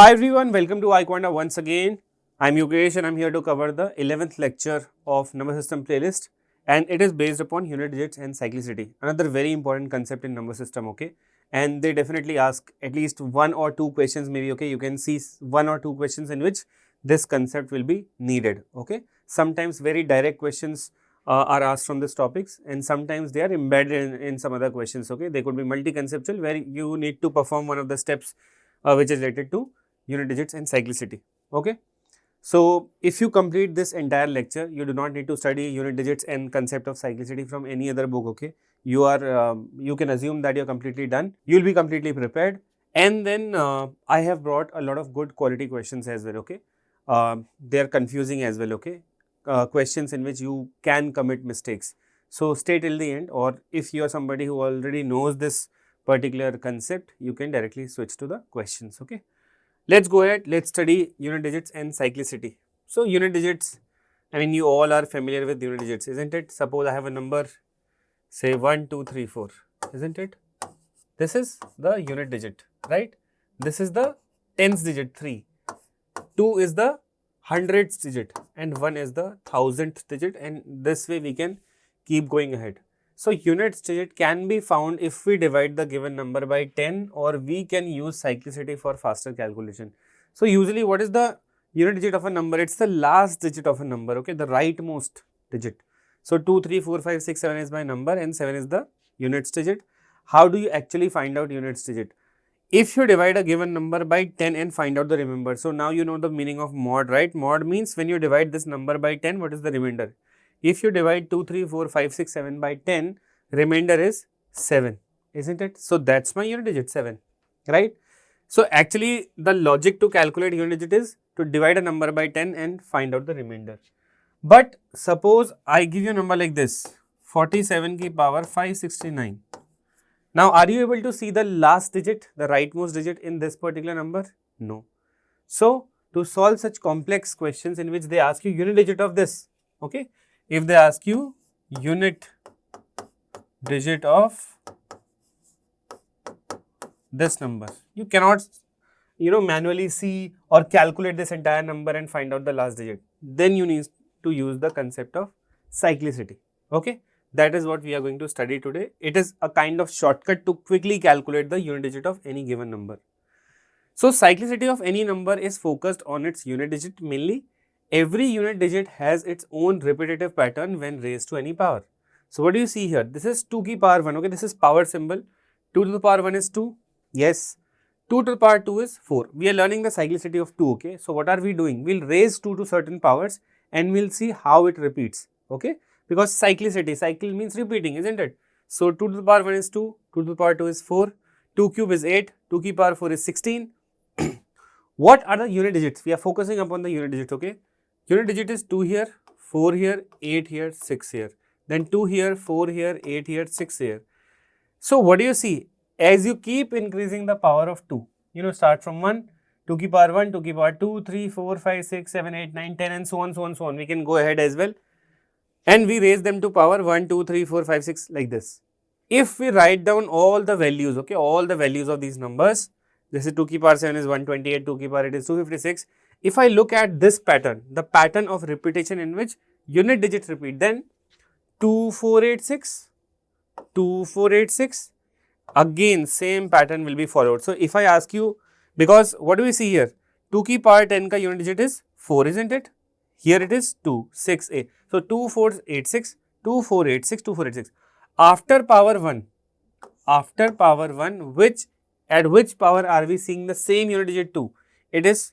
Hi everyone, welcome to iQuanta once again. I'm Yogesh and I'm here to cover the 11th lecture of number system playlist, and it is based upon unit digits and cyclicity, another very important concept in number system, okay? And they definitely ask at least one or two questions maybe, okay? You can see one or two questions in which this concept will be needed, okay? Sometimes very direct questions are asked from these topics, and sometimes they are embedded in some other questions, okay? They could be multi-conceptual where you need to perform one of the steps which is related to unit digits and cyclicity, okay. So if you complete this entire lecture, you do not need to study unit digits and concept of cyclicity from any other book, okay. You can assume that you're completely done, you'll be completely prepared. And then I have brought a lot of good quality questions as well, okay. They are confusing as well, okay. Questions in which you can commit mistakes. So stay till the end, or if you are somebody who already knows this particular concept, you can directly switch to the questions, okay. Let's go ahead, let's study unit digits and cyclicity. So unit digits, I mean you all are familiar with unit digits, isn't it? Suppose I have a number, say 1, 2, 3, 4, isn't it? This is the unit digit, right? This is the tens digit 3, 2 is the hundredths digit and 1 is the thousandth digit, and this way we can keep going ahead. So units digit can be found if we divide the given number by 10, or we can use cyclicity for faster calculation. So usually what is the unit digit of a number? It's the last digit of a number, okay, the rightmost digit. So 2, 3, 4, 5, 6, 7 is my number and 7 is the units digit. How do you actually find out units digit? If you divide a given number by 10 and find out the remainder. So now you know the meaning of mod, right? Mod means when you divide this number by 10, what is the remainder? If you divide 2, 3, 4, 5, 6, 7 by 10, remainder is 7, isn't it? So that's my unit digit 7, right? So actually the logic to calculate unit digit is to divide a number by 10 and find out the remainder. But suppose I give you a number like this, 47 ki power 569. Now, are you able to see the last digit, the rightmost digit in this particular number? No. So, to solve such complex questions in which they ask you unit digit of this, okay, if they ask you unit digit of this number, you cannot, manually see or calculate this entire number and find out the last digit. Then you need to use the concept of cyclicity, okay. That is what we are going to study today. It is a kind of shortcut to quickly calculate the unit digit of any given number. So cyclicity of any number is focused on its unit digit mainly. Every unit digit has its own repetitive pattern when raised to any power. So what do you see here? This is 2 ki power 1, okay, this is power symbol. 2 to the power 1 is 2, yes. 2 to the power 2 is 4. We are learning the cyclicity of 2, okay. So what are we doing? We'll raise 2 to certain powers and we'll see how it repeats, okay. Because cyclicity, cycle means repeating, isn't it? So 2 to the power 1 is 2, 2 to the power 2 is 4, 2 cube is 8, 2 ki power 4 is 16. What are the unit digits? We are focusing upon the unit digit, okay. Unit digit is 2 here, 4 here, 8 here, 6 here. Then 2 here, 4 here, 8 here, 6 here. So what do you see? As you keep increasing the power of 2, start from 1, 2 ki power 1, 2 ki power 2, 3, 4, 5, 6, 7, 8, 9, 10 and so on, so on, so on. We can go ahead as well. And we raise them to power 1, 2, 3, 4, 5, 6 like this. If we write down all the values, okay, all the values of these numbers, this is 2 ki power 7 is 128, 2 ki power 8 is 256. If I look at this pattern, the pattern of repetition in which unit digits repeat, then 2486, 2486, again same pattern will be followed. So if I ask you, because what do we see here? 2 ki power 10 ka unit digit is 4, isn't it? Here it is 2, 6, 8. So 2486, 2486, 2486. After power 1, at which power are we seeing the same unit digit 2? It is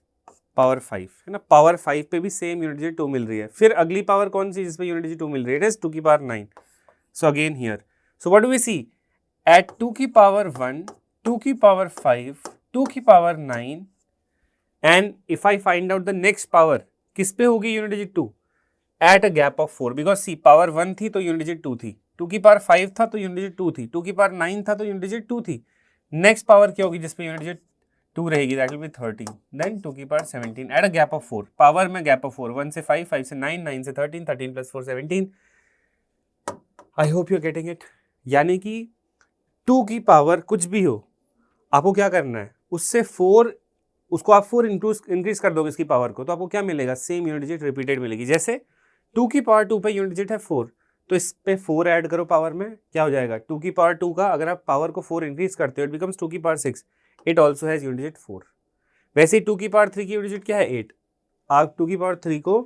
power 5, है ना. Power 5 पे भी same unit digit 2 मिल रही है. फिर अगली power कौन सी जिस पे unit digit 2 मिल रही है? It is 2 की power 9. So again here. So what do we see? At 2 की power 1, 2 की power 5, 2 की power 9, and if I find out the next power, किस पे होगी unit digit 2? At a gap of 4, because see power 1 थी तो unit digit 2 थी, 2 की power 5 था तो unit digit 2 थी, 2 की power 9 था तो unit digit 2 थी. Next power क्या होगी जिसपे unit digit 2 रहेगी? That will be 13. Then 2 की power 17 at a gap of 4. Power में gap of 4, 1 से 5, 5 से 9, 9 से 13, 13 plus 4 17. I hope you are getting it. यानी कि 2 की पावर कुछ भी हो, आपको क्या करना है? उससे 4 उसको आप 4 इंक्रीज कर दोगे इसकी पावर को, तो आपको क्या मिलेगा, सेम यूनिट डिजिट रिपीटेड मिलेगी। जैसे 2 की पावर 2 पे यूनिट डिजिट है 4, तो इस पे 4 ऐड करो पावर में, क्या हो जाएगा 2 की पावर 2 का अगर आप पावर को 4 इंक्रीज करते हो इट बिकम्स 2 की power 6, it also has unit digit 4। वैसे ही 2 की पावर 3 की यूनिट डिजिट क्या है 8, आप 2 की पावर 3 को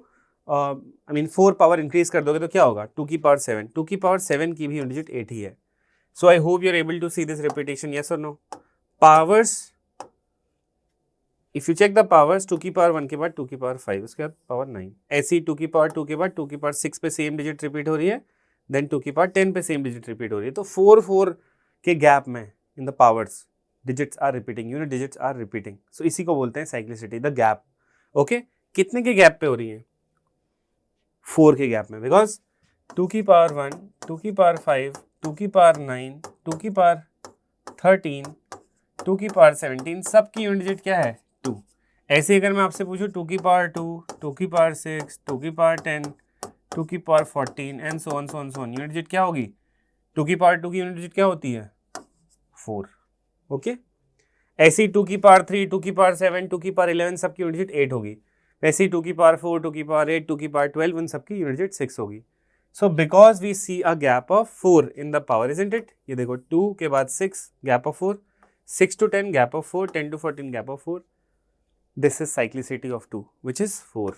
4 पावर इंक्रीज कर दोगे तो क्या होगा 2 की पावर 7, 2 की पावर 7 की भी यूनिट डिजिट 8 ही है। So I hope you are able to see this repetition, yes और no. Powers, if you check the powers, 2 की पावर 1 के बाद 2 की पावर 5, उसके बाद पावर 9, ऐसी 2 की पावर 2 के बाद 2 की पावर 6 पे सेम डिजिट रिपीट हो रही है, देन 2 की पावर 10 पे सेम डिजिट रिपीट हो रही है। तो 4 के गैप में in the powers digits are repeating, unit digits are repeating. So इसी को बोलते हैं साइक्लिसिटी, द गैप। ओके, कितने के गैप पे हो रही है, 4 के गैप में, बिकॉज 2 की पावर 1, 2 की पावर 5, 2 की पावर 9, 2 की पावर 13, 2 की पावर 17, सबकी यूनिट डिजिट क्या है 2। ऐसे अगर मैं आपसे पूछूं 2 की पावर 2, 2 की पावर 6, 2 की पावर 10, 2 की power 14 and so on unit digit क्या होगी, 2 की पावर 2 की यूनिट डिजिट क्या होती है 4। ओके, ऐसे ही 2 की पावर 3, 2 की पावर 7, 2 की पावर 11 सबकी यूनिट डिजिट 8 होगी। वैसे ही 2 की पावर 4, 2 की पावर 8, 2 की पावर 12 उन सबकी यूनिट डिजिट 6 होगी। So because we see a gap of 4 in the power, isn't it, ये देखो 2 के बाद 6 gap of 4, 6 to 10 gap of 4, 10 to 14 gap of 4. This is cyclicity of 2, which is 4,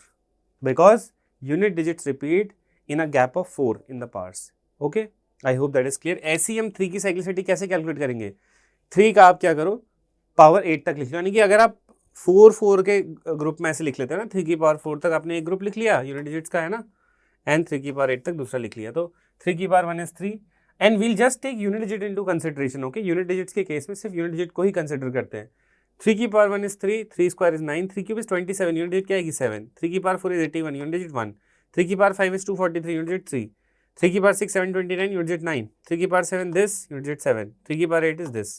because unit digits repeat in a gap of 4 in the powers. Okay, I hope that is clear. ऐसे ही हम 3 की cyclicity कैसे calculate करेंगे, 3 का आप क्या करो power 8 तक लिख लो, यानी कि अगर आप 4 के ग्रुप में ऐसे लिख लेते हैं ना, 3 की पावर 4 तक आपने एक ग्रुप लिख लिया यूनिट डिजिट्स का है ना, एंड 3 की पावर 8 तक दूसरा लिख लिया, तो 3 की power 1 is 3 and we'll just take unit digit into consideration. Okay, unit digits के केस में सिर्फ यूनिट डिजिट को ही कंसिडर करते हैं। 3 की power 1 is 3, 3 square is 9, 3 cube is 27, unit digit क्या आएगी 7, 3 की पावर 4 इज 81, यूनिट डिजिट 1, 3 की पावर 5 इज 243, यूनिट डिजिट 3, 3 की पावर 6 729, यूनिट डिजिट 9, 3 की पावर 7 दिस, यूनिट डिजिट 7, 3 की power 8 is this.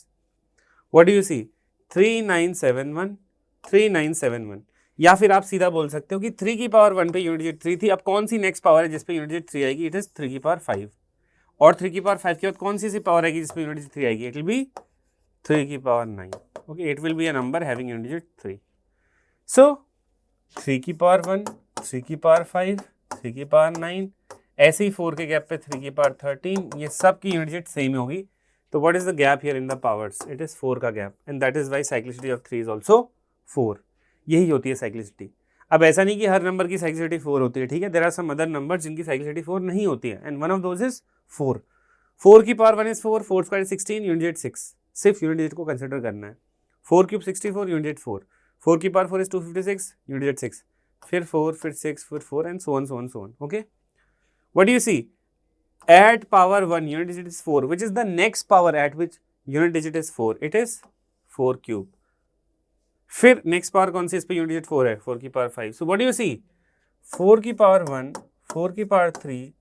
What do you see, 3971, 3971। या फिर आप सीधा बोल सकते हो कि 3 की पावर 1 पे यूनिट डिजिट 3 थी, अब कौन सी नेक्स्ट पावर है जिस पे यूनिट डिजिट 3 आएगी, इट इज 3 की पावर 5, और 3 की पावर 5 के बाद कौन सी पावर आएगी जिसमें यूनिट डिजिट 3 आएगी, इट विल बी 3 की power 9। Okay, it will be a number having unit digit 3। सो 3 की पावर 1, 3 की पावर 5, 3 की पावर 9, ऐसे ही 4 के गैप पे 3 की पावर 13, ये सब की यूनिट डिजिट सेम होगी। तो what is the gap here in the powers, it is 4 का gap, and that is why cyclicity of 3 is also 4। यही होती है साइक्लिसिटी। अब ऐसा नहीं कि हर नंबर की साइक्लिसिटी 4 होती है, ठीक है, there are some other number जिनकी साइक्लिसिटी 4 नहीं होती है, and one of those is 4। 4 की power 1 is 4, 4 square 16, unit digit 6, सिर्फ यूनिट डिजिट को कंसिडर करना है। 4 क्यूब 64, यूनिट डिजिट 4, 4 की पावर 4 इज 256, यूनिट डिजिट 6, फिर 4, फिर 6, फिर 4 and so on. Okay, what do you see, at power 1 unit digit is 4, which is the next power at which unit digit is 4, it is 4 cube। फिर next power कौन सी, इस पे unit digit 4 है, 4 की power 5। So what do you see, 4 की power 1, 4 की power 3,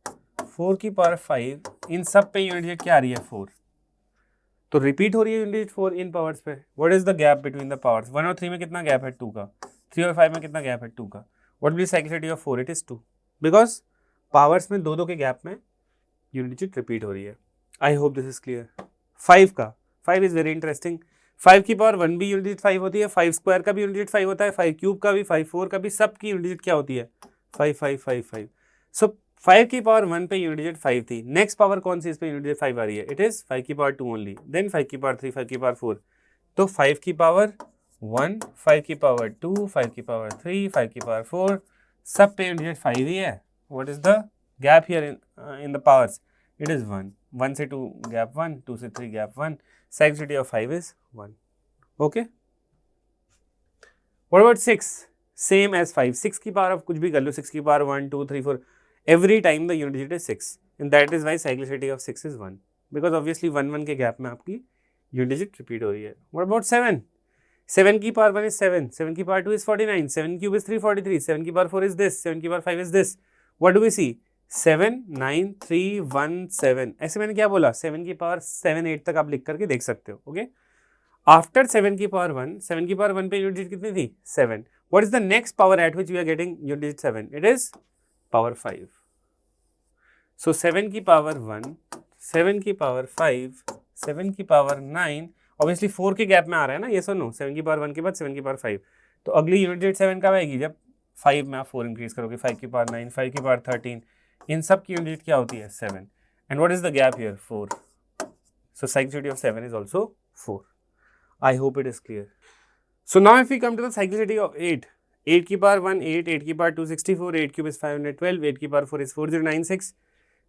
4 की power 5, इन सब पे यूनिट डिजिट क्या आ रही है 4, तो रिपीट हो रही है यूनिट डिजिट 4 इन पावर्स पे। What is the gap between the powers, 1 और 3 में कितना गैप है 2 का, 3 और 5 में कितना गैप है 2 का, what will cyclicity of 4, it is 2, because powers में दो के गैप में यूनिट डिजिट रिपीट हो रही है। I hope this is clear. 5 is very interesting. 5 की पावर 1 भी यूनिट डिजिट 5 होती है, 5 स्क्वायर का भी यूनिट डिजिट 5 होता है, 5 क्यूब का भी, 5 4 का भी, सब की यूनिट डिजिट क्या होती है 5 5 5 5। सो 5 की पावर 1 पे यूनिट डिजिट 5 थी, नेक्स्ट पावर कौन सी इस पे यूनिट डिजिट 5 आ रही है, इट इज 5 की पावर 2 ओनली, देन 5 की पावर 3, 5 की पावर 4, तो 5 की पावर 1, 5 की पावर 2, 5 की पावर 3, 5 की पावर 4, सब पे यूनिट डिजिट 5 ही है। What is the gap here in the powers, it is 1, 1 से 2 gap 1, 2 से 3 gap 1, sanctity of 5 is 1। okay, what about 6, same as 5, 6 की पावर आप कुछ भी कर लो, 6 की power 1 2 3 4, every time the unit digit is 6, and that is why cyclicity of 6 is 1, because obviously 1 1 के gap में आपकी unit digit repeat हो रही है। what about 7, 7 की पावर 1 is 7, 7 की पावर 2 is 49, 7 cube is 343, 7 की पावर 4 is this, 7 की power 5 is this। what do we see, 7 9 3 1 7, ऐसे मैंने क्या बोला, 7 की पावर 7 8 तक आप लिख करके देख सकते हो। ओके, आफ्टर 7 की पावर 1, 7 की पावर 1 पे यूनिट डिजिट कितनी थी 7, what is the next power at which we are getting unit digit 7, it is power 5। So 7 की पावर 1, 7 की पावर 5, 7 की पावर 9, ऑब्वियसली 4 के गैप में आ रहा है ना, ये सुनो, 7 की पावर 1 के बाद 7 की पावर 5, तो अगली यूनिट डिजिट 7 कब आएगी, जब 5 में आप 4 इंक्रीज करोगे, 5 की पावर 9, 5 की पावर 13, इन सब की यूनिट डिजिट क्या होती है 7. And what is the gap here 4. So cyclicity of 7 is also 4. I hope it is clear. So now if we come to the cyclicity of 8, 8 की पावर 1, 8, 8 की पावर 264, 8 क्यूब is 512, 8 की power 4 is 4096.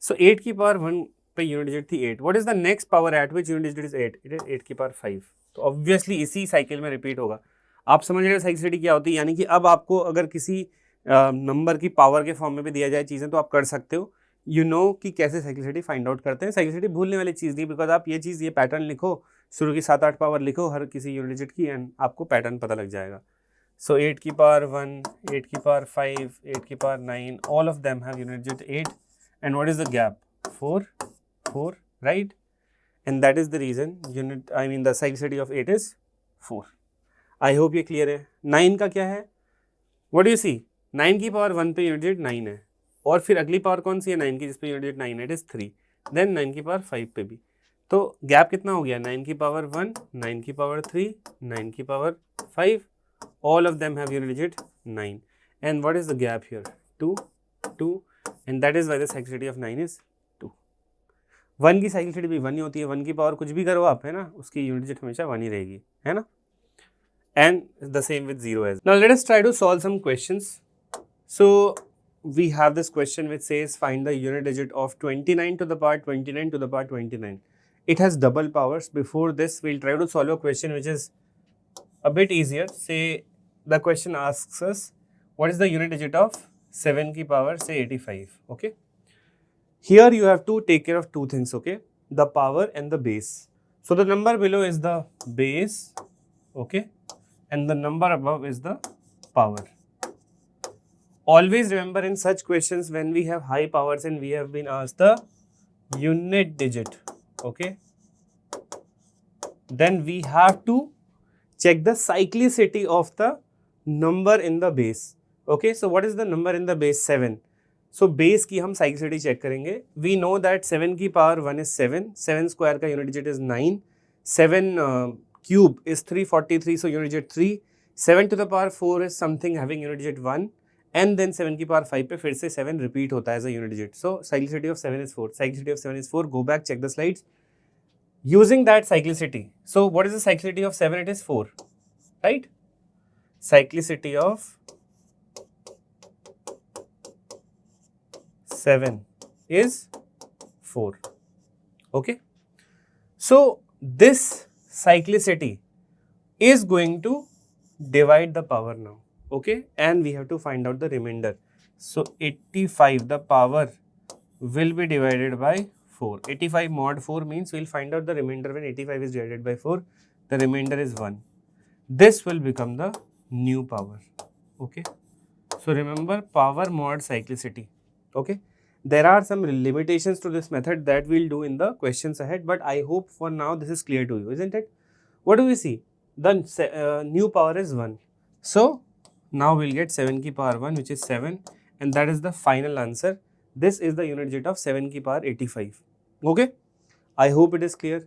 So 8 की power 1 पे unit digit थी 8. What is the next power at which unit digit is 8? It is 8 की power 5. तो obviously इसी cycle में रिपीट होगा. आप समझ रहे हो साइक्लिसिटी क्या होती है, यानी कि अब आपको अगर किसी नंबर की पावर के फॉर्म में भी दिया जाए चीज़ें तो आप कर सकते हो. यू नो कि कैसे साइक्लिसिटी फाइंड आउट करते हैं. साइक्लिसिटी भूलने वाली चीज़ नहीं, बिकॉज आप ये चीज़, ये पैटर्न लिखो, शुरू की 7-8 पावर लिखो हर किसी यूनिट डिजिट की, एंड आपको पैटर्न पता लग जाएगा. सो 8 की पावर 1, 8 की पावर 5, 8 की power 9, all of them have unit digit 8. And what is the gap 4, 4, right. And that is the reason unit, I mean the cyclicity of 8 is 4. I hope ये clear है. 9 का क्या है, व्हाट डू यू सी, 9 की power 1 पे unit digit 9 है, और फिर अगली पावर कौन सी है 9 की, जिसपे यूनिट डिजिट 9 है, इट इज 3. देन 9 की पावर 5 पे भी. तो गैप कितना हो गया, 9 की पावर 1, 9 की पावर 3, 9 की power 5, all of them have unit digit 9. And what is the gap here 2, 2, and that is why the cyclicity of 9 is 2. 1 की साइक्लिसिटी भी 1 ही होती है. 1 की पावर कुछ भी करो आप, है ना, उसकी यूनिट डिजिट हमेशा 1 ही रहेगी, है ना. And the same with 0 as. Now let us try to solve some questions. So we have this question which says find the unit digit of 29 to the power 29 to the power 29. It has double powers. Before this we'll try to solve a question which is a bit easier. Say the question asks us what is the unit digit of 7 की power say 85. Okay. Here you have to take care of two things. Okay. The power and the base. So the number below is the base. Okay. And the number above is the power. Always remember in such questions when we have high powers and we have been asked the unit digit, okay, then we have to check the cyclicity of the number in the base. Okay, so what is the number in the base? 7. So base की हम cyclicity check करेंगे. We know that 7 की power 1 is 7, 7 square का unit digit is 9, 7 cube is 343, so unit digit 3, 7 to the power 4 is something having unit digit 1, and then 7 की power 5 पे फिर से 7 repeat होता है as a unit digit. So cyclicity of 7 is 4. Cyclicity of 7 is 4. Go back, check the slides. Using that cyclicity, so what is the cyclicity of 7? It is 4, right? Cyclicity of 7 is 4. Okay. So this cyclicity is going to divide the power now, okay, and we have to find out the remainder. So 85, the power will be divided by 4. 85 mod 4 means we will find out the remainder when 85 is divided by 4. The remainder is 1. This will become the new power. Okay. So remember power mod cyclicity. Okay. There are some limitations to this method that we'll do in the questions ahead, but I hope for now this is clear to you, isn't it? What do we see? The new power is 1. So now we'll get 7 की power 1, which is 7, and that is the final answer. This is the unit digit of 7 की power 85. Okay? I hope it is clear.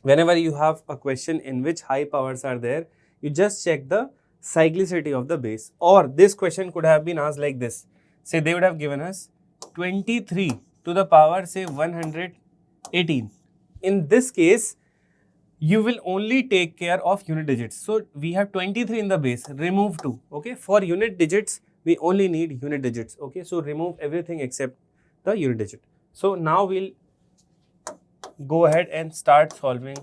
Whenever you have a question in which high powers are there, you just check the cyclicity of the base. Or this question could have been asked like this. Say they would have given us 23 to the power say 118. In this case, you will only take care of unit digits. So we have 23 in the base, remove 2. Okay, for unit digits, we only need unit digits. Okay, so remove everything except the unit digit. So now we'll go ahead and start solving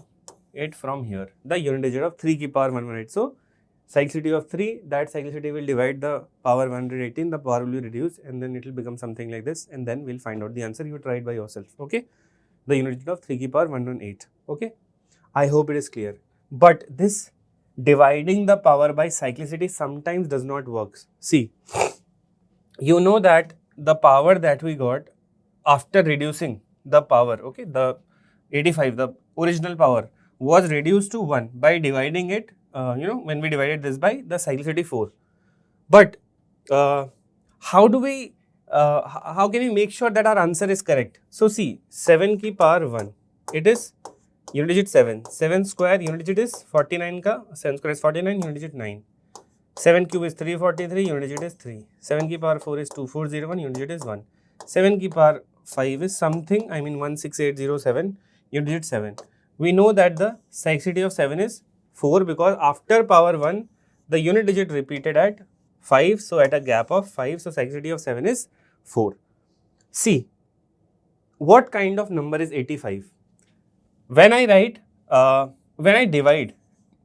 it from here. The unit digit of 3 की power 118. So cyclicity of 3, that cyclicity will divide the power 118, the power will be reduced, and then it will become something like this, and then we'll find out the answer. You try it by yourself, okay? The unit digit of 3 की power 118, okay? I hope it is clear. But this dividing the power by cyclicity sometimes does not work. See, you know that the power that we got after reducing the power, okay, the 85, the original power was reduced to 1 by dividing it, when we divided this by the cyclicity 4. But how do we, how can we make sure that our answer is correct? So see, 7 की power 1, it is unit digit 7. 7 square unit digit is 49 ka, 7 square is 49, unit digit 9. 7 cube is 343, unit digit is 3. 7 की power 4 is 2401, unit digit is 1. 7 की power 5 is something, I mean 16807, unit digit 7. We know that the cyclicity of 7 is 4 because after power 1, the unit digit repeated at 5, so at a gap of 5, so cyclicity of 7 is 4. See, what kind of number is 85? When I divide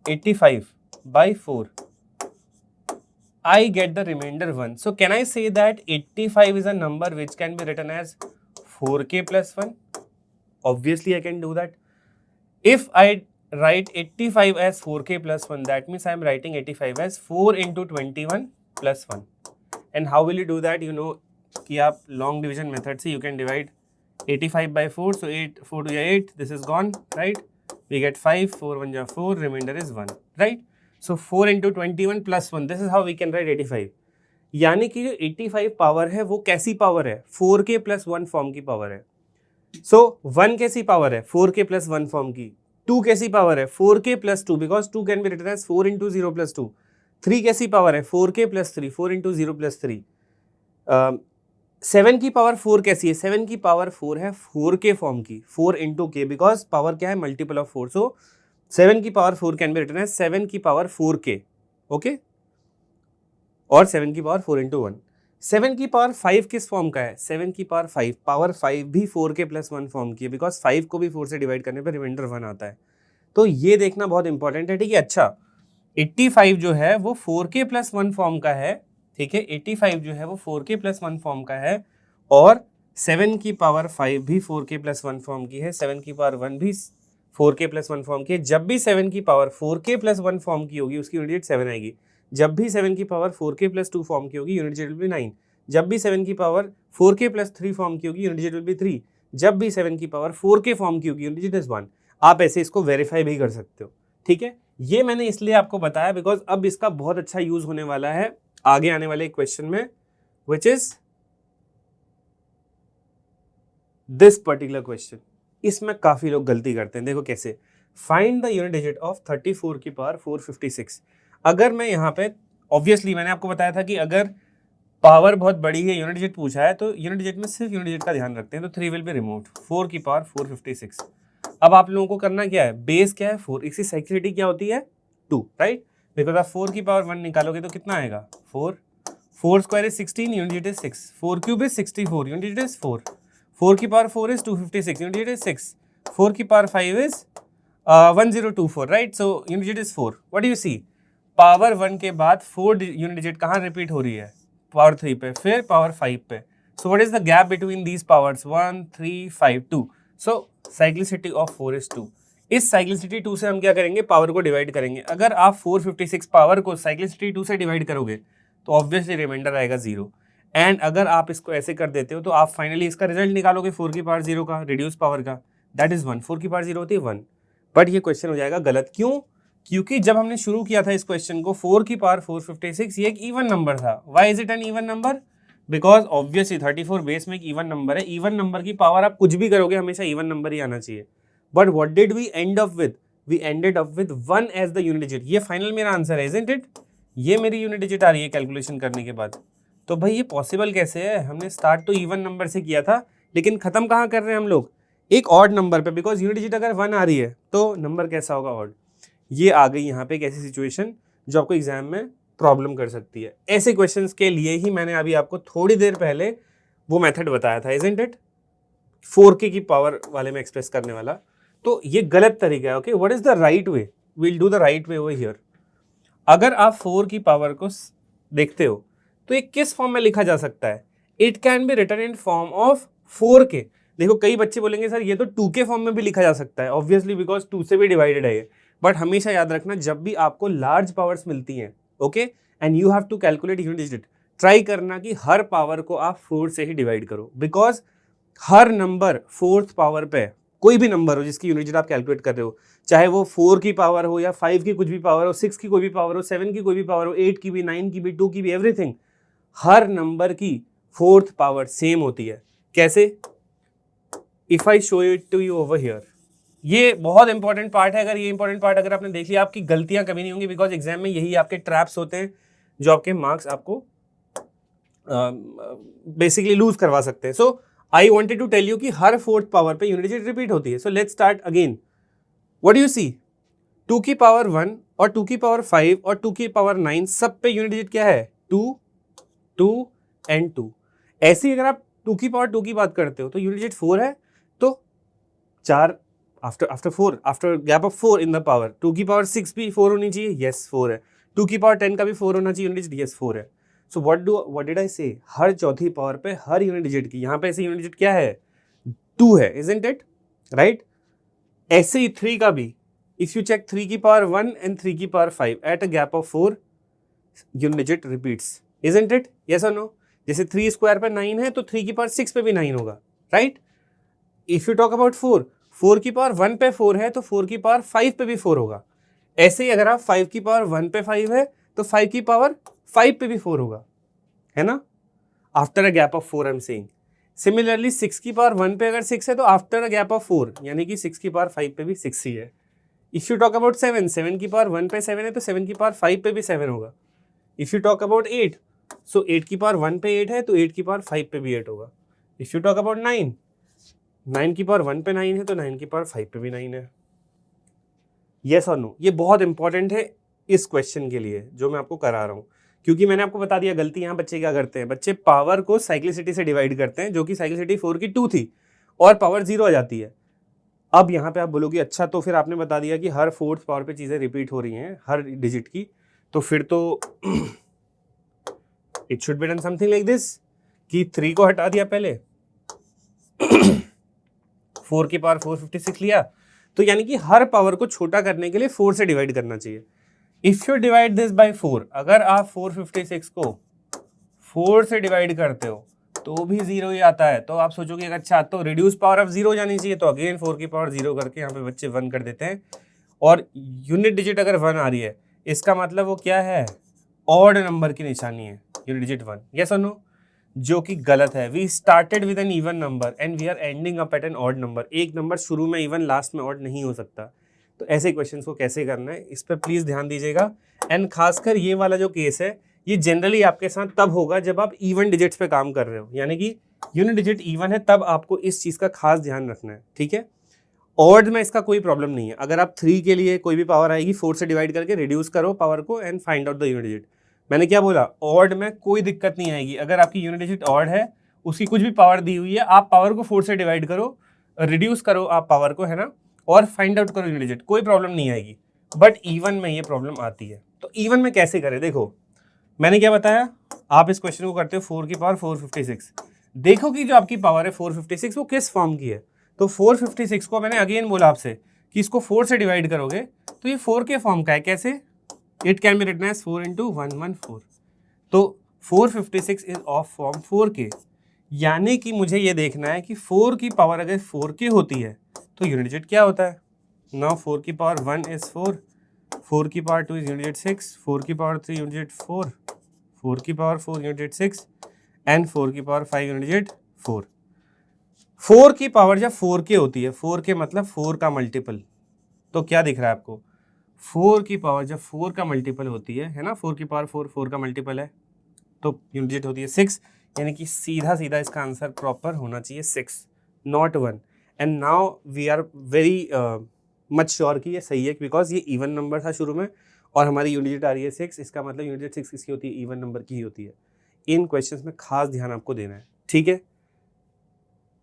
85 by 4, I get the remainder 1. So can I say that 85 is a number which can be written as 4k plus 1? Obviously I can do that. If I write 85 as 4k plus 1, that means I am writing 85 as 4 into 21 plus 1. And how will you do that? You know कि आप long division method से you can divide 85 by 4. So 8, 4 to 8, this is gone, right? We get 5, 4 1 ja 4, remainder is 1, right? So 4 into 21 plus 1, this is how we can write 85. यानी कि जो 85 power है वो कैसी power है? 4k plus 1 फॉर्म की power है. So 1 कैसी पावर है? 4k plus 1 फॉर्म की. 2 कैसी पावर है? 4k plus 2 because 2 can be written as 4 into 0 plus 2. 3 कैसी पावर है? 4k plus 3, 4 into 0 plus 3. 7 की पावर 4 कैसी है? 7 की पावर 4 है 4k फॉर्म की, 4 into k because पावर क्या है? Multiple of 4. सो 7 की power 4 can be written as 7 की पावर 4k, ओके, और 7 की पावर 4 into 1. 7 की पावर 5 किस फॉर्म का है? 7 की पावर 5, पावर 5 भी 4k plus 1 फॉर्म की है बिकॉज 5 को भी 4 से डिवाइड करने पर रिमाइंडर 1 आता है. तो ये देखना बहुत इंपॉर्टेंट है, ठीक है. अच्छा, 85 जो है वो 4k plus 1 फॉर्म का है, ठीक है. 85 जो है वो 4k plus 1 फॉर्म का है और 7 की पावर 5 भी 4k plus 1 फॉर्म की है, 7 की पावर 1 भी 4k plus 1 फॉर्म की है. जब भी 7 की पावर 4k plus 1 फॉर्म की होगी उसकी यूनिट डिजिट 7 आएगी. जब भी 7 की पावर 4k plus 2 फॉर्म की होगी यूनिट डिजिट विल बी 9. जब भी 7 की पावर 4k plus 3 फॉर्म की होगी यूनिट डिजिट विल बी 3. जब भी 7 की पावर 4k फॉर्म की होगी यूनिट डिजिट इज 1. आप ऐसे इसको वेरीफाई भी कर सकते हो, ठीक है. ये मैंने इसलिए आपको बताया बिकॉज अब इसका बहुत अच्छा यूज होने वाला है आगे आने वाले क्वेश्चन में, which is this particular question. इसमें काफी लोग गलती करते हैं. देखो कैसे, find the unit digit of 34 की पावर 456. अगर मैं यहाँ पे ऑब्वियसली मैंने आपको बताया था कि अगर पावर बहुत बड़ी है, यूनिट डिजिट पूछा है, तो यूनिट डिजिट में सिर्फ यूनिट डिजिट का ध्यान रखते हैं. तो 3 विल बी रिमूव्ड. 4 की पावर 456. अब आप लोगों को करना क्या है? बेस क्या है? 4. इसकी साइक्लिसिटी क्या होती है? 2, राइट. बिकॉज आप 4 की पावर 1 निकालोगे तो कितना आएगा? 4. 4 square is 16, unit digit is 6. 4 cube is 64, unit digit is 4. 4 की power 4 is 256, unit digit is 6. 4 की power 5 is 1024, right. So unit digit is 4. What do you see? Power 1 के बाद 4 यूनिट डिजिट कहाँ रिपीट हो रही है? पावर 3 पे, फिर पावर 5 पे. So what is the gap between these powers? 1 3 5 2. So cyclicity of 4 is 2. इस साइक्लिसिटी 2 से हम क्या करेंगे? पावर को डिवाइड करेंगे. अगर आप 456 पावर को साइक्लिसिटी 2 से डिवाइड करोगे तो ऑब्वियसली रिमाइंडर आएगा 0. एंड अगर आप इसको ऐसे कर देते हो तो आप फाइनली इसका रिजल्ट निकालोगे 4 की पावर 0 का, रिड्यूस पावर का, दैट इज 1. 4 की पावर 0 होती है 1. बट ये क्वेश्चन हो जाएगा गलत. क्यों? क्योंकि जब हमने शुरू किया था इस क्वेश्चन को 4 की पावर 456 ये एक इवन नंबर था. Why is it an even number? Because obviously 34 base में एक इवन नंबर है. इवन नंबर की पावर आप कुछ भी करोगे हमेशा इवन नंबर ही आना चाहिए. But what did we end up with? We ended up with 1 as the unit digit. ये फाइनल मेरा आंसर है, इजंट इट? ये मेरी यूनिट डिजिट आ रही है कैलकुलेशन करने के बाद. तो भाई ये पॉसिबल कैसे है? हमने स्टार्ट तो इवन नंबर से किया था लेकिन खत्म कहाँ कर रहे हैं हम लोग? एक ऑड नंबर पे. बिकॉज यूनिट डिजिट अगर 1 आ रही है तो नंबर कैसा होगा? ऑड. ये आ गई यहाँ पे एक ऐसी सिचुएशन जो आपको एग्जाम में प्रॉब्लम कर सकती है. ऐसे क्वेश्चंस के लिए ही मैंने अभी आपको थोड़ी देर पहले वो मेथड बताया था, इजंट इट? 4k की पावर वाले में एक्सप्रेस करने वाला. तो ये गलत तरीका है. Okay, what is the right way? We'll do the right way over here. अगर आप 4 की पावर को देखते हो तो ये किस फॉर्म में लिखा जा सकता है? It can be written in form of 4k. देखो कई बच्चे बोलेंगे सर ये तो 2k फॉर्म में भी लिखा जा सकता है. ऑब्वियसली बिकॉज 2 से भी डिवाइडेड है ये. बट हमेशा याद रखना जब भी आपको लार्ज पावर्स मिलती हैं, okay, and you have to calculate unit digit, try करना कि हर पावर को आप 4 से ही डिवाइड करो. बिकॉज हर नंबर 4th पावर पे, कोई भी नंबर हो जिसकी यूनिट डिजिट आप कैलकुलेट कर रहे हो, चाहे वो 4 की पावर हो या 5 की कुछ भी पावर हो, 6 की कोई भी पावर हो, 7 की कोई भी पावर हो, 8 की भी, 9 की भी, 2 की भी, एवरीथिंग, हर नंबर की 4th पावर सेम होती है. कैसे? If I show it to you over here. ये बहुत इंपॉर्टेंट पार्ट है. अगर ये इंपॉर्टेंट पार्ट अगर आपने देख लिया आपकी गलतियां कभी नहीं होंगी. बिकॉज एग्जाम में यही आपके ट्रैप्स होते हैं जो आपके मार्क्स आपको बेसिकली लूज करवा सकते हैं. So I wanted to tell you कि हर फोर्थ पावर पे यूनिट डिजिट रिपीट होती है. So let's start again. What do you see? 2 की पावर 1 और 2 की पावर 5 और 2 की पावर 9 सब पे यूनिट डिजिट क्या है? 2, 2 एंड 2. ऐसे ही अगर आप 2 की पावर 2 की बात करते हो तो यूनिट डिजिट 4 है, तो 4 after gap of 4 in the power. 2 की पावर 6 भी 4 होनी चाहिए, यस 4 है. 2 की पावर 10 का भी 4 होना चाहिए यूनिट डिजिट, यस 4 है. सो व्हाट डिड आई से? हर चौथी पावर पे हर यूनिट डिजिट की, यहाँ पे ऐसे यूनिट डिजिट क्या है? 2 है, इजंट इट? राइट. ऐसे ही 3 का भी, इफ यू चेक 3 की पावर 1 एंड 3 की power 5 at a gap of 4 unit digit repeats, isn't it? Yes और नो? जैसे 3 स्क्वायर पे 9 है तो 3 की पावर 6 पे भी 9 होगा, right? If you talk about 4 की पावर 1 पे 4 है तो 4 की पावर 5 पे भी 4 होगा. ऐसे ही अगर आप 5 की पावर 1 पे 5 है तो 5 की पावर 5 पे भी 4 होगा, है ना? After a gap of 4 I am saying. Similarly 6 की पावर 1 पे अगर 6 है तो आफ्टर अ गैप ऑफ 4, यानी कि 6 की पावर 5 पे भी 6 ही है. इफ यू टॉक अबाउट 7 की पावर 1 पे 7 है तो 7 की पावर 5 पे भी 7 होगा. इफ यू टॉक अबाउट 8, सो 8 की पावर 1 पे 8 है तो 8 की पावर 5 पे भी 8 होगा. इफ यू टॉक अबाउट 9 की पावर 1 पे 9 है तो 9 की पावर 5 पे भी 9 है. यस और नो? ये बहुत इंपॉर्टेंट है इस क्वेश्चन के लिए जो मैं आपको करा रहा हूँ, क्योंकि मैंने आपको बता दिया गलती यहाँ बच्चे क्या करते हैं. बच्चे पावर को साइक्लिसिटी से डिवाइड करते हैं, जो कि साइक्लिसिटी 4 की 2 थी और पावर 0 आ जाती है. अब यहाँ पे आप बोलोगे अच्छा तो फिर आपने बता दिया कि हर फोर्थ पावर पे चीज़ें रिपीट हो रही हैं हर डिजिट की, तो फिर तो it should be done something like this कि 3 को हटा दिया पहले 4 की पावर 456 लिया, तो यानी कि हर पावर को छोटा करने के लिए 4 से डिवाइड करना चाहिए. If you divide this by 4, अगर आप 456 को 4 से डिवाइड करते हो तो भी 0 ही आता है, तो आप सोचोगे अच्छा तो रिड्यूस पावर ऑफ 0 जानी चाहिए, तो अगेन 4 की पावर 0 करके यहाँ पे बच्चे 1 कर देते हैं. और यूनिट डिजिट अगर 1 आ रही है इसका मतलब वो क्या है? ऑड नंबर की निशानी है यूनिट डिजिट 1. यस और नो? जो कि गलत है. We started with an even number and we are ending up at an odd number. एक नंबर शुरू में इवन लास्ट में ऑड नहीं हो सकता. तो ऐसे क्वेश्चंस को कैसे करना है इस पर प्लीज ध्यान दीजिएगा. एंड खासकर ये वाला जो केस है ये जनरली आपके साथ तब होगा जब आप इवन डिजिट्स पे काम कर रहे हो, यानी कि यूनिट डिजिट इवन है तब आपको इस चीज का खास ध्यान रखना है, ठीक है? ऑड में इसका कोई प्रॉब्लम नहीं है. अगर आप 3 के लिए कोई भी पावर आएगी 4 से डिवाइड करके रिड्यूस करो पावर को and find out the unit digit. मैंने क्या बोला? ऑड में कोई दिक्कत नहीं आएगी. अगर आपकी यूनिट डिजिट ऑड है, उसकी कुछ भी पावर दी हुई है, आप पावर को 4 से डिवाइड करो, रिड्यूस करो आप पावर को, है ना, और फाइंड आउट करो यूनिट डिजिट, कोई प्रॉब्लम नहीं आएगी. बट इवन में ये प्रॉब्लम आती है. तो इवन में कैसे करें? देखो मैंने क्या बताया, आप इस क्वेश्चन को करते हो 4 की पावर 456. देखो कि जो आपकी पावर है 456 वो किस फॉर्म की है. तो 456 को मैंने अगेन बोला आपसे कि इसको 4 से डिवाइड करोगे तो ये 4 के फॉर्म का है. कैसे? It can be written as 4 into 114. तो 456 इज ऑफ फॉर्म 4k, यानी कि मुझे ये देखना है कि 4 की पावर अगर 4k होती है तो यूनिट डिजिट क्या होता है. नाउ 4 की पावर 1 इज 4, 4 की पावर 2 इज यूनिट डिजिट 6, 4 की पावर 3 यूनिट डिजिट 4, 4 की पावर 4 यूनिट डिजिट 6 एंड 4 की पावर 5 यूनिट डिजिट 4. 4 की पावर जब 4k होती है, 4k मतलब 4 का मल्टीपल, तो क्या दिख रहा है आपको? 4 की पावर जब 4 का मल्टीपल होती है ना, 4 की पावर 4 का मल्टीपल है, तो यूनिट डिजिट होती है 6, यानी कि सीधा सीधा इसका आंसर प्रॉपर होना चाहिए 6, not 1. And now we are very much sure कि ये सही है, बिकॉज ये इवन नंबर था शुरू में और हमारी यूनिट डिजिट आ रही है 6, इसका मतलब यूनिट डिजिट 6 किसकी होती है? इवन नंबर की ही होती है. इन क्वेश्चंस में खास ध्यान आपको देना है, ठीक है?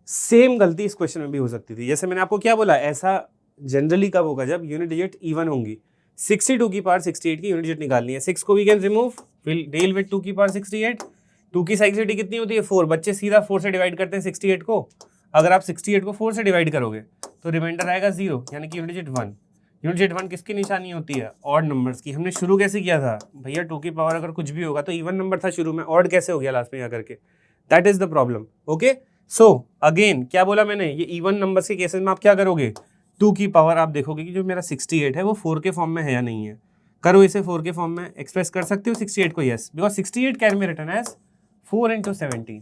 सेम गलती इस क्वेश्चन में भी हो सकती थी. जैसे मैंने आपको क्या बोला, ऐसा जनरली कब होगा? जब यूनिट डिजिट इवन होंगी. 62 की पावर 68 की यूनिट डिजिट निकालनी है. 6 को we can remove, will deal with 2 की पावर 68. 2 की साइक्लिसिटी कितनी होती है? 4. बच्चे सीधा 4 से डिवाइड करते हैं 68 को. अगर आप 68 को 4 से डिवाइड करोगे तो रिमाइंडर आएगा 0, यानी कि यूनिट डिजिट 1. यूनिट डिजिट 1 किसकी निशानी होती है? ऑड नंबर्स की. हमने शुरू कैसे किया था भैया? 2 की पावर अगर कुछ भी होगा तो इवन नंबर था शुरू में, ऑड कैसे हो गया लास्ट में आकर के? That is the problem. Okay, so again क्या बोला मैंने, ये इवन नंबर्स के केसेस में आप क्या करोगे? 2 की पावर आप देखोगे कि जो मेरा 68 है वो 4 के फॉर्म में है या नहीं है. करो इसे 4 के फॉर्म में. एक्सप्रेस कर सकते हो 68 को? Yes, because 68 can be written as 4 into 17,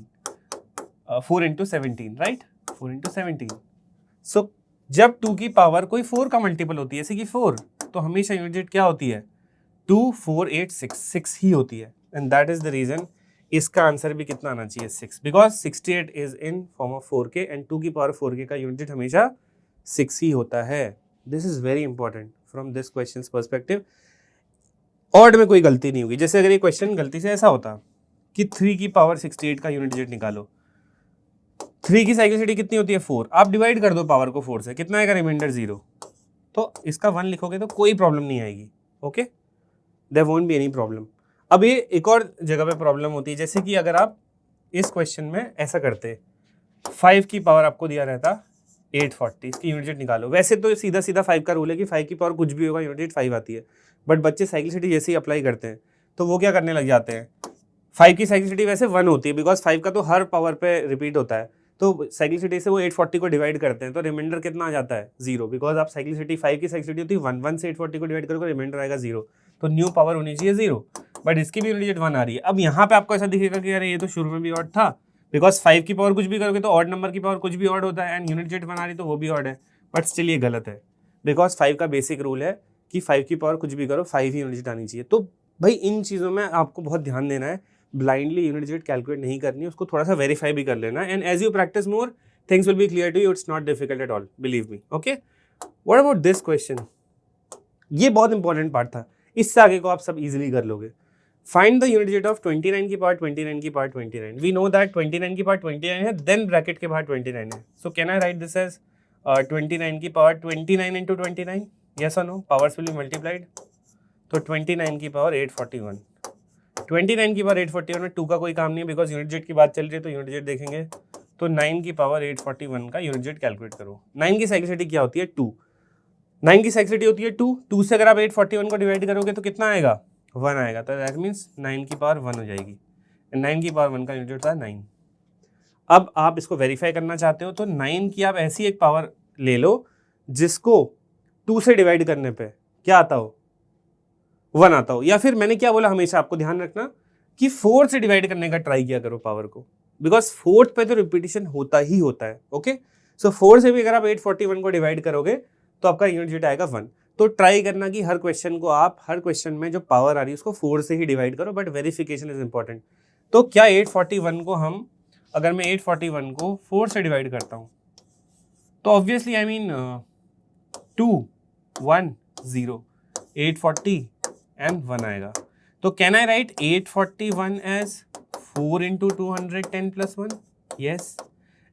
4 into 17, right? 4 into 17. So जब 2 की पावर कोई 4 का मल्टीपल होती है, जैसे कि 4, तो हमेशा यूनिट डिजिट क्या होती है? 2, 4, 8, 6 ही होती है. And that is the reason इसका आंसर भी कितना आना चाहिए 6, because 68 is in form of 4k and 2 की पावर 4k का यूनिट डिजिट हमेशा 6 ही होता है. This is very important from this question perspective. Odd में कोई गलती नहीं होगी. जैसे अगर ये क्वेश्चन गलती से ऐसा होता कि 3 की पावर 68 का यूनिट डिजिट निकालो, 3 की साइक्लिसिटी कितनी होती है 4, आप डिवाइड कर दो पावर को 4 से, कितना आएगा रिमाइंडर 0. तो इसका 1 लिखोगे तो कोई प्रॉब्लम नहीं आएगी. Okay, there won't be any problem. अब ये एक और जगह पे प्रॉब्लम होती है, जैसे कि अगर आप इस क्वेश्चन में ऐसा करते, 5 की पावर आपको दिया रहता 840, इसकी यूनिट डिजिट निकालो. वैसे तो सीधा सीधा 5 का रूल है कि 5 की पावर कुछ भी होगा यूनिट डिजिट 5 आती है, बट बच्चे साइक्लिसिटी जैसे ही अप्लाई करते हैं तो वो क्या करने लग जाते हैं, 5 की साइक्लिसिटी वैसे 1 होती है, बिकॉज 5 का तो हर पावर पे रिपीट होता है, तो साइक्लिसिटी से वो 840 को डिवाइड करते हैं, तो रिमाइंडर कितना आ जाता है 0, बिकॉज आप साइक्लिसिटी 5 की साइक्लिसिटी होती है 1 से 840 को डिवाइड करोगे रिमाइंडर आएगा 0, तो न्यू पावर होनी चाहिए 0, बट इसकी भी यूनिट डिजिट 1 आ रही है. अब यहाँ पे आपको ऐसा दिखेगा कि अरे ये तो शुरू में भी ऑड था, बिकॉज 5 की पावर कुछ भी करोगे तो ऑड नंबर की पावर कुछ भी ऑड होता है, एंड यूनिट डिजिट 1 आ रही तो वो भी ऑड है, बट स्टिल ये गलत है, बिकॉज 5 का बेसिक रूल है कि 5 की पावर कुछ भी करो 5 ही यूनिट डिजिट आनी चाहिए. तो भाई इन चीज़ों में आपको बहुत ध्यान देना है, ब्लाइंडली यूनिट डिजिट कैलकुलेट नहीं करनी है, उसको थोड़ा सा वेरीफाई भी कर लेना, and as you practice more things will be clear to you. It's not difficult at all, believe me. Okay, what about this question? ये बहुत इंपॉर्टेंट पार्ट था, इससे आगे को आप सब इजीली कर लोगे. Find the unit digit of 29 की पावर 29 की पावर 29. वी नो दैट 29 की पावर 29 है, देन ब्रैकेट के बाहर 29 है. So can I write this as 29 की पावर 29 इंटू 29? यस और no, powers will be multiplied. तो 29 की पावर 841. 29 की पावर 841 में 2 का कोई काम नहीं है, बिकॉज यूनिट डिजिट की बात चल रही है तो यूनिट डिजिट देखेंगे. तो 9 की पावर 841 का यूनिट डिजिट कैलकुलेट करो. 9 की साइक्लिसिटी क्या होती है 2. 9 की साइक्लिसिटी होती है 2 से अगर आप 841 को डिवाइड करोगे तो कितना आएगा 1 आएगा, तो दैट मीन्स 9 की पावर 1 हो जाएगी, 9 की पावर 1 का यूनिट होता है 9. अब आप इसको वेरीफाई करना चाहते हो तो 9 की आप ऐसी एक पावर ले लो जिसको 2 से डिवाइड करने पे क्या आता हो 1 आता हो, या फिर मैंने क्या बोला, हमेशा आपको ध्यान रखना कि 4 से डिवाइड करने का ट्राई किया करो पावर को, बिकॉज 4th पे तो रिपीटिशन होता ही होता है. ओके, सो 4 से भी अगर आप 841 को डिवाइड करोगे तो आपका यूनिट डिजिट आएगा 1. तो ट्राई करना कि हर क्वेश्चन को आप हर क्वेश्चन में जो पावर आ रही है उसको 4 से ही डिवाइड करो, बट वेरिफिकेशन इज इंपॉर्टेंट. तो क्या 841 को हम, अगर मैं 841 को 4 से डिवाइड करता हूँ तो ऑब्वियसली आई मीन 2 1 0 840 एंड 1 आएगा. तो can I write 841 as 4 into 210 plus 1? Yes.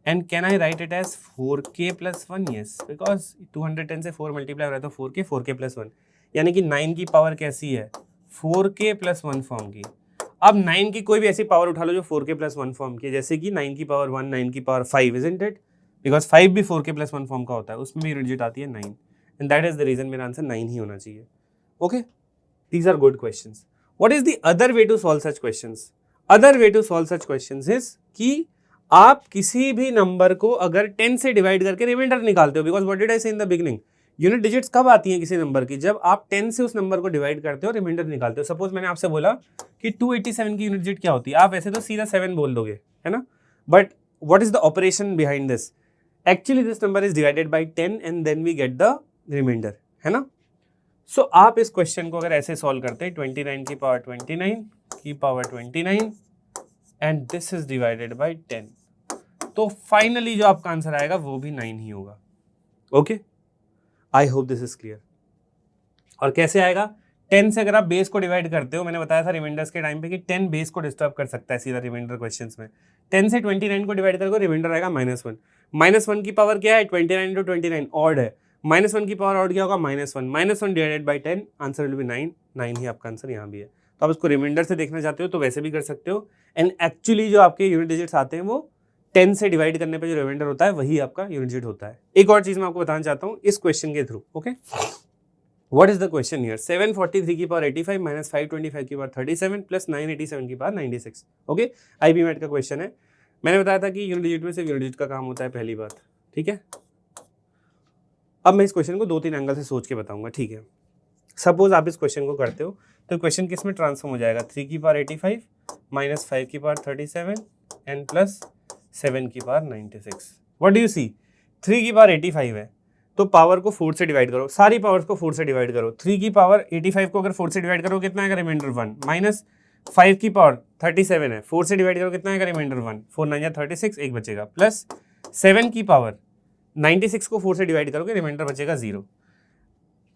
And can I write it as 4k plus 1? Yes. Because 210 से 4 मल्टीप्लाई हो रहा है तो 4k plus 1. यानी कि 9 की पावर कैसी है 4k plus 1 फॉर्म की. अब 9 की कोई भी ऐसी पावर उठा लो जो 4k plus 1 फॉर्म की है, जैसे कि 9 की पावर 1, 9 की पावर 5, isn't it? Because 5 भी 4k plus 1 फॉर्म का होता है, उसमें भी यूनिट डिजिट आती है 9. And that is the reason मेरा आंसर 9 ही होना चाहिए. Okay? These are good questions. What is the other way to solve such questions? Other way to solve such questions is कि आप किसी भी नंबर को अगर 10 से डिवाइड करके रिमाइंडर निकालते हो, बिकॉज व्हाट डिड आई से in the beginning, unit digits कब आती हैं किसी नंबर की, जब आप 10 से उस नंबर को डिवाइड करते हो रिमाइंडर निकालते हो. सपोज मैंने आपसे बोला कि 287 की यूनिट डिजिट क्या होती है, आप वैसे तो सीधा 7 बोल दोगे, है ना, but what is the operation behind this, actually this number is divided by 10 and then we get the remainder, है ना. सो आप इस क्वेश्चन को अगर ऐसे सॉल्व करते हैं 29 की पावर 29 की power 29 and this is divided by 10, तो फाइनली जो आपका आंसर आएगा वो भी 9 ही होगा. Okay, I hope this is clear. और कैसे आएगा, 10 से अगर आप बेस को डिवाइड करते हो, मैंने बताया था रिमाइंडर्स के टाइम पे कि 10 बेस को डिस्टर्ब कर सकता है सीधा रिमाइंडर क्वेश्चंस में. 10 से 29 को डिवाइड करोगे रिमाइंडर आएगा -1. -1 की पावर क्या है 29 इंटू 29 ऑड है, -1 की पावर ऑड क्या होगा -1. -1 divided by 10 answer will be 9. 9 ही आपका आंसर यहाँ भी है. तो आप इसको रिमाइंडर से देखना चाहते हो तो वैसे भी कर सकते हो, एंड एक्चुअली जो आपके यूनिट डिजिट्स आते हैं वो 10 से डिवाइड करने पे जो रिमाइंडर होता है वही आपका यूनिट डिजिट होता है. एक और चीज मैं आपको बताना चाहता हूँ इस क्वेश्चन के through. Okay, what is the question here, 743 की पावर 85 माइनस 525 की पावर 37 प्लस 987 की पावर 96. ओके, आईबी मैट का क्वेश्चन है. मैंने बताया था कि यूनिट डिजिट में सिर्फ यूनिट डिजिट का काम होता है, पहली बात, ठीक है. अब मैं इस क्वेश्चन को 2-3 एंगल से सोच के बताऊंगा, ठीक है. सपोज आप इस क्वेश्चन को करते हो तो क्वेश्चन किस में ट्रांसफॉर्म हो जाएगा, 3 की पावर 85 माइनस 5 की पावर 37 एंड प्लस 7 की पावर 96. व्हाट डू यू सी, 3 की पावर 85 है तो पावर को 4 से डिवाइड करो, सारी पावर्स को 4 से डिवाइड करो. 3 की पावर 85 को अगर 4 से डिवाइड करो कितना आएगा रिमाइंडर 1, माइनस 5 की पावर 37 है, 4 से डिवाइड करो कितना आएगा रिमाइंडर 1, 4 9 36, एक बचेगा, प्लस 7 की पावर 96 को 4 से डिवाइड करोगे रिमाइंडर बचेगा 0।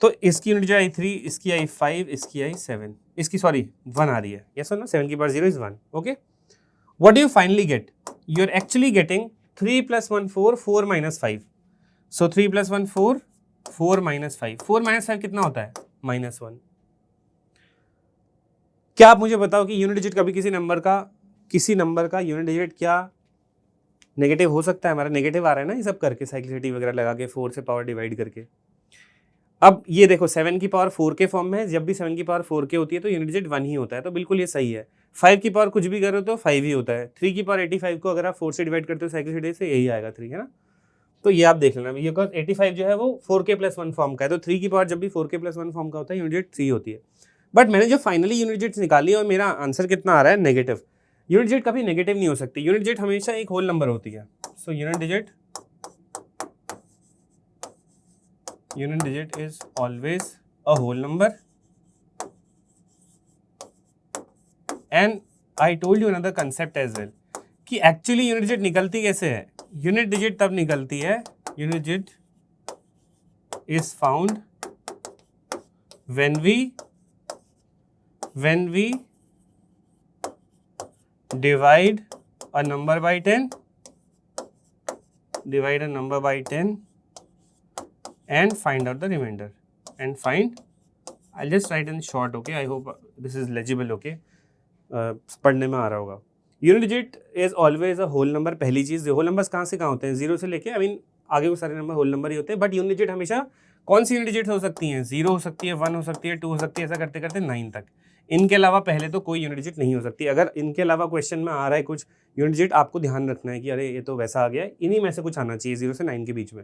तो इसकी यूनिट जो आई 3, इसकी आई 5, इसकी आई 7, इसकी सॉरी 1 आ रही है, यस और नो, 7 की power 0 is 1, okay. What do you finally get? You are actually getting 3 + 1 4, 4 - 5, so 3 + 1 4, 4 - 5, 4 - 5 कितना होता है? -1। क्या आप मुझे बताओ कि यूनिट डिजिट कभी किसी नंबर का यूनिट डिजिट क्या नेगेटिव हो सकता है? हमारा नेगेटिव आ रहा है ना ये सब करके, साइक्लिसिटी वगैरह लगा के 4 से पावर डिवाइड करके। अब ये देखो 7 की पावर 4 के फॉर्म में है, जब भी 7 की पावर 4 के होती है तो यूनिट डिजिट 1 ही होता है, तो बिल्कुल ये सही है। 5 की पावर कुछ भी करो तो 5 ही होता है। 3 की पावर 85 को अगर आप 4 से डिवाइड करते हो साइक्लिसिटी से, यही आएगा 3, है ना। तो ये आप देख लेना, ये 85 जो है वो 4k + 1 फॉर्म का है, तो 3 की पावर जब भी 4k + 1 फॉर्म का होता है यूनिट डिजिट 3 होती है। बट मैंने जो फाइनली यूनिट डिजिट निकाली और मेरा आंसर कितना आ रहा है? नेगेटिव। यूनिट डिजिट कभी नेगेटिव नहीं हो सकती, यूनिट डिजिट हमेशा एक होल नंबर होती है। So unit digit is always a whole number. And I told you another concept as well कि एक्चुअली यूनिट डिजिट निकलती कैसे है? यूनिट डिजिट तब निकलती है, unit digit is found when we divide a number by 10 and find out the remainder and find, I'll just write in short, okay, I hope this is legible, okay, पढ़ने में आ रहा होगा। Unit digit is always a whole number. पहली चीज, whole numbers कहाँ से कहाँ होते हैं? 0 से लेके आगे वो सारे नंबर होल नंबर ही होते हैं, बट यूनिट डिजिट हमेशा कौन सी यूनिट डिजिट हो सकती हैं? 0 हो सकती है, 1 हो सकती है, 2 हो सकती है, ऐसा करते करते 9 तक। इनके अलावा पहले तो कोई यूनिट डिजिट नहीं हो सकती। अगर इनके अलावा क्वेश्चन में आ रहा है कुछ यूनिट डिजिट, आपको ध्यान रखना है कि अरे ये तो वैसा आ गया है, इन्हीं में से कुछ आना चाहिए 0 से 9 के बीच में,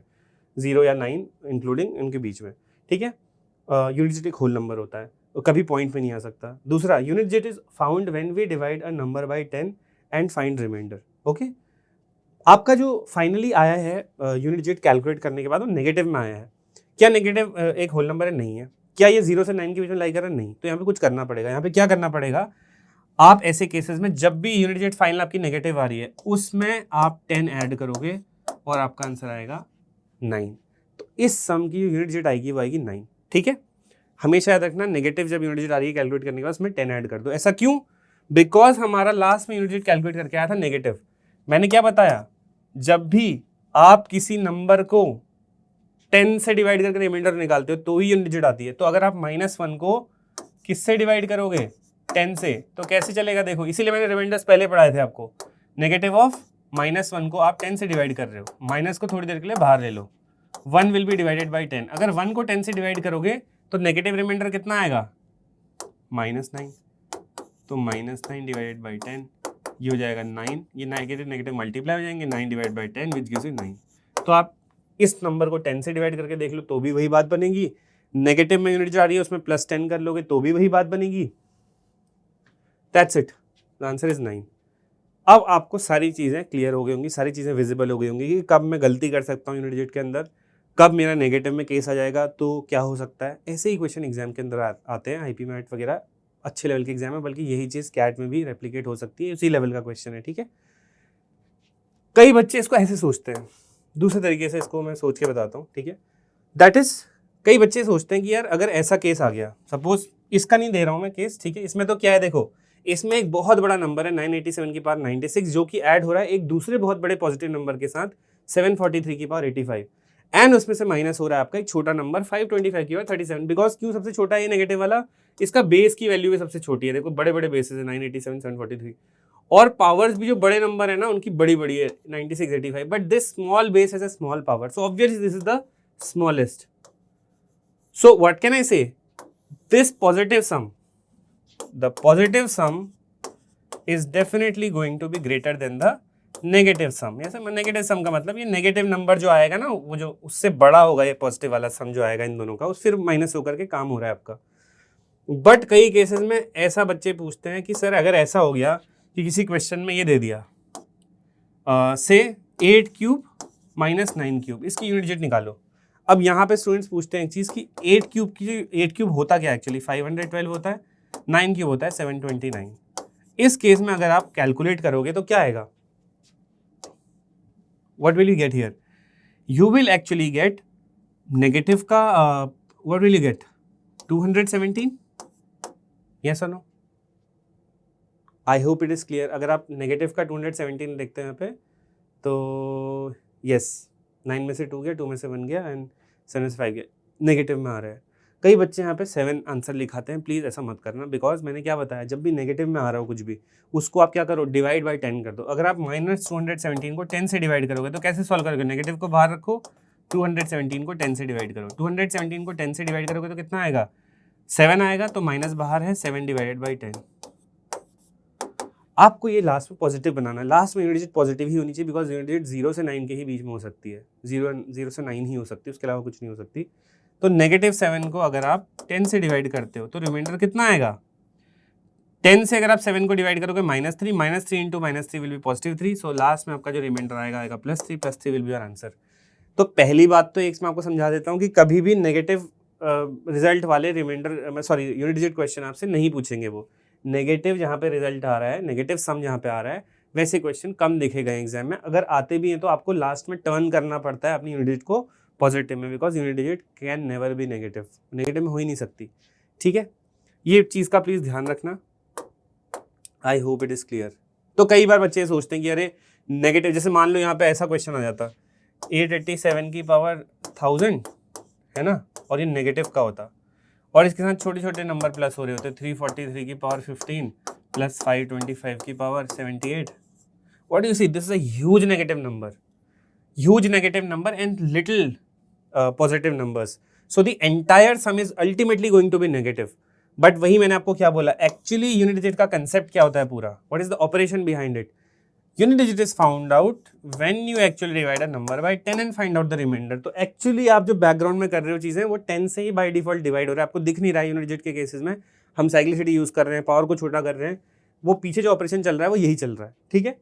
0 या 9 इंक्लूडिंग इनके बीच में, ठीक है। यूनिट डिजिट एक होल नंबर होता है, कभी पॉइंट में नहीं आ सकता। दूसरा, unit digit is found when we divide a number by 10 and find remainder, okay. आपका जो फाइनली आया है यूनिट डिजिट कैलकुलेट करने के बाद वो नेगेटिव में आया है। क्या नेगेटिव एक होल नंबर है? नहीं है। क्या ये 0 से 9 के बीच में लाई कर रहा है? नहीं। तो यहाँ पे कुछ करना पड़ेगा। यहाँ पे क्या करना पड़ेगा? आप ऐसे केसेस में जब भी यूनिट डिजिट फाइनल आपकी नेगेटिव आ रही है, उसमें आप 10 ऐड करोगे और आपका आंसर आएगा 9। तो इस सम की यूनिट डिजिट आएगी वो आएगी 9, ठीक है। हमेशा याद रखना, नेगेटिव जब यूनिट डिजिट आ रही है कैलकुलेट करने के बाद उसमें 10 ऐड कर दो। ऐसा क्यों? बिकॉज हमारा लास्ट में यूनिट डिजिट कैलकुलेट करके आया था नेगेटिव। मैंने क्या बताया? जब भी आप किसी नंबर को 10 से डिवाइड करके रिमाइंडर निकालते हो तो ही यूनिट डिजिट आती है। तो अगर आप -1 को किससे डिवाइड करोगे? 10 से, तो कैसे चलेगा? देखो, इसीलिए मैंने रिमाइंडर्स पहले पढ़ाए थे आपको। नेगेटिव ऑफ -1 को आप 10 से डिवाइड कर रहे हो, माइनस को थोड़ी देर के लिए बाहर ले लो, 1 विल बी डिवाइडेड बाई 10। अगर 1 को 10 से डिवाइड करोगे तो नेगेटिव रिमाइंडर कितना आएगा? -9। तो -9 डिवाइडेड बाई 10, ये हो जाएगा 9। ये नेगेटिव मल्टीप्लाई हो जाएंगे, 9 divide by 10 which gives you 9। तो आप इस नंबर को 10 से डिवाइड करके देख लो तो भी वही बात बनेगी। नेगेटिव में यूनिट जो आ रही है उसमें +10 कर लोगे तो भी वही बात बनेगी। That's it, the answer is 9। अब आपको सारी चीज़ें क्लियर हो गई होंगी, सारी चीज़ें विजिबल हो गई होंगी कि कब मैं गलती कर सकता हूँ यूनिट डिजिट के अंदर, कब मेरा नेगेटिव में केस आ जाएगा तो क्या हो सकता है। ऐसे ही क्वेश्चन एग्जाम के अंदर आते हैं, आईपी मैट वगैरह अच्छे लेवल के एग्जाम है, बल्कि यही चीज़ कैट में भी रेप्लिकेट हो सकती है, उसी लेवल का क्वेश्चन है, ठीक है। कई बच्चे इसको ऐसे सोचते हैं, दूसरे तरीके से इसको मैं सोच के बताता हूँ, ठीक है। दैट इज, कई बच्चे सोचते हैं कि यार अगर ऐसा केस आ गया, सपोज इसका नहीं दे रहा हूँ मैं केस, ठीक है। इसमें तो क्या है, देखो इसमें एक बहुत बड़ा नंबर है 987 की पावर 96 जो कि ऐड हो रहा है एक दूसरे बहुत बड़े पॉजिटिव नंबर के साथ 743 की पावर 85, एंड उसमें से माइनस हो रहा है आपका एक छोटा नंबर 525 की पावर 37। बिकॉज क्यों सबसे छोटा है ये नेगेटिव वाला? इसका बेस की वैल्यू भी सबसे छोटी है। देखो बड़े बड़े बेसेस है 987, 743, और पावर्स भी जो बड़े नंबर है ना उनकी बड़ी बड़ी है 96, 85, but this small base has a small power, so obviously this is the smallest. So what can I say? This positive sum, the positive sum is definitely going to be greater than the negative sum। ऐसा negative सम का मतलब ये negative number जो आएगा ना वो जो उससे बड़ा होगा ये पॉजिटिव वाला सम जो आएगा इन दोनों का, उस फिर माइनस होकर के काम हो रहा है आपका। बट कई केसेस में ऐसा बच्चे पूछते हैं कि सर अगर ऐसा हो गया कि किसी क्वेश्चन में ये दे दिया से 8 क्यूब -9 क्यूब, इसकी यूनिट डिजिट निकालो। अब यहाँ पे स्टूडेंट्स पूछते हैं एक चीज़ कि 8 क्यूब होता क्या एक्चुअली? 512 होता है, 9 क्यूब होता है 729। इस केस में अगर आप कैलकुलेट करोगे तो क्या आएगा, what will you get here, you will actually get negative का what will you get 217, yes और no, I hope it is clear. अगर आप नेगेटिव का 217 देखते हैं यहाँ पे तो यस, 9 में से 2 गया, 2 में से 1 गया एंड 7 में से 5 गया, नेगेटिव में आ रहा है। कई बच्चे यहाँ पे 7 आंसर लिखाते हैं, प्लीज़ ऐसा मत करना, बिकॉज मैंने क्या बताया, जब भी नेगेटिव में आ रहा हो कुछ भी, उसको आप क्या करो, डिवाइड बाई 10 कर दो। अगर आप -217 को 10 से डिवाइड करोगे तो कैसे सॉल्व करोगे, नेगेटिव को बाहर रखो, 217 को 10 से डिवाइड करो, 217 को 10 से डिवाइड करोगे तो कितना आएगा, 7 आएगा, तो माइनस बाहर है, 7 डिवाइडेड बाई 10। आपको ये लास्ट में पॉजिटिव बनाना है, लास्ट में यूनिट डिजिट पॉजिटिव ही होनी चाहिए, बिकॉज यूनिट डिजिट 0 से 9 के ही बीच में हो सकती है, 0 से 9 ही हो सकती है, उसके अलावा कुछ नहीं हो सकती। तो -7 को अगर आप 10 से डिवाइड करते हो तो रिमाइंडर कितना आएगा, 10 से अगर आप 7 को डिवाइड करोगे -3 into -3 will be +3, so last में आपका जो रिमाइंडर आएगा +3 विल बी योर आंसर। तो पहली बात तो एक मैं आपको समझा देता हूँ कि कभी भी नेगेटिव रिजल्ट वाले remainder sorry unit digit question आपसे नहीं पूछेंगे। वो नेगेटिव जहाँ पे रिजल्ट आ रहा है, नेगेटिव सम जहाँ पे आ रहा है, वैसे क्वेश्चन कम दिखेगा एग्जाम में। अगर आते भी हैं तो आपको लास्ट में टर्न करना पड़ता है अपनी यूनिट डिजिट को पॉजिटिव में, because unit digit can never be negative, negative में हो ही नहीं सकती। ठीक है, ये चीज़ का प्लीज़ ध्यान रखना। आई होप इट इज़ क्लियर। तो कई बार बच्चे सोचते हैं कि अरे नेगेटिव, जैसे मान लो यहाँ पे ऐसा क्वेश्चन आ जाता 887 की पावर 1000 है ना, और ये नेगेटिव का होता, और इसके साथ छोटे छोटे नंबर प्लस हो रहे होते, 343 की पावर 15 प्लस 525 की power 78। What do you see, this is a huge negative number and little positive numbers, so the entire sum is ultimately going to be negative. But वही मैंने आपको क्या बोला, एक्चुअली यूनिट डिजिट का concept क्या होता है पूरा, what is the operation behind it. Unit digit is found out when you actually divide a number by 10 and find out the remainder. तो एक्चुअली आप जो बैकग्राउंड में कर रहे हो चीजें, वो 10 से ही बाय डिफॉल्ट डिवाइड हो रहा है, आपको दिख नहीं रहा है। यूनिट डिजिट के केसेस में हम साइक्लिसिटी यूज कर रहे हैं, पावर को छोटा कर रहे हैं, वो पीछे जो ऑपरेशन चल रहा है वो यही चल रहा है। ठीक है,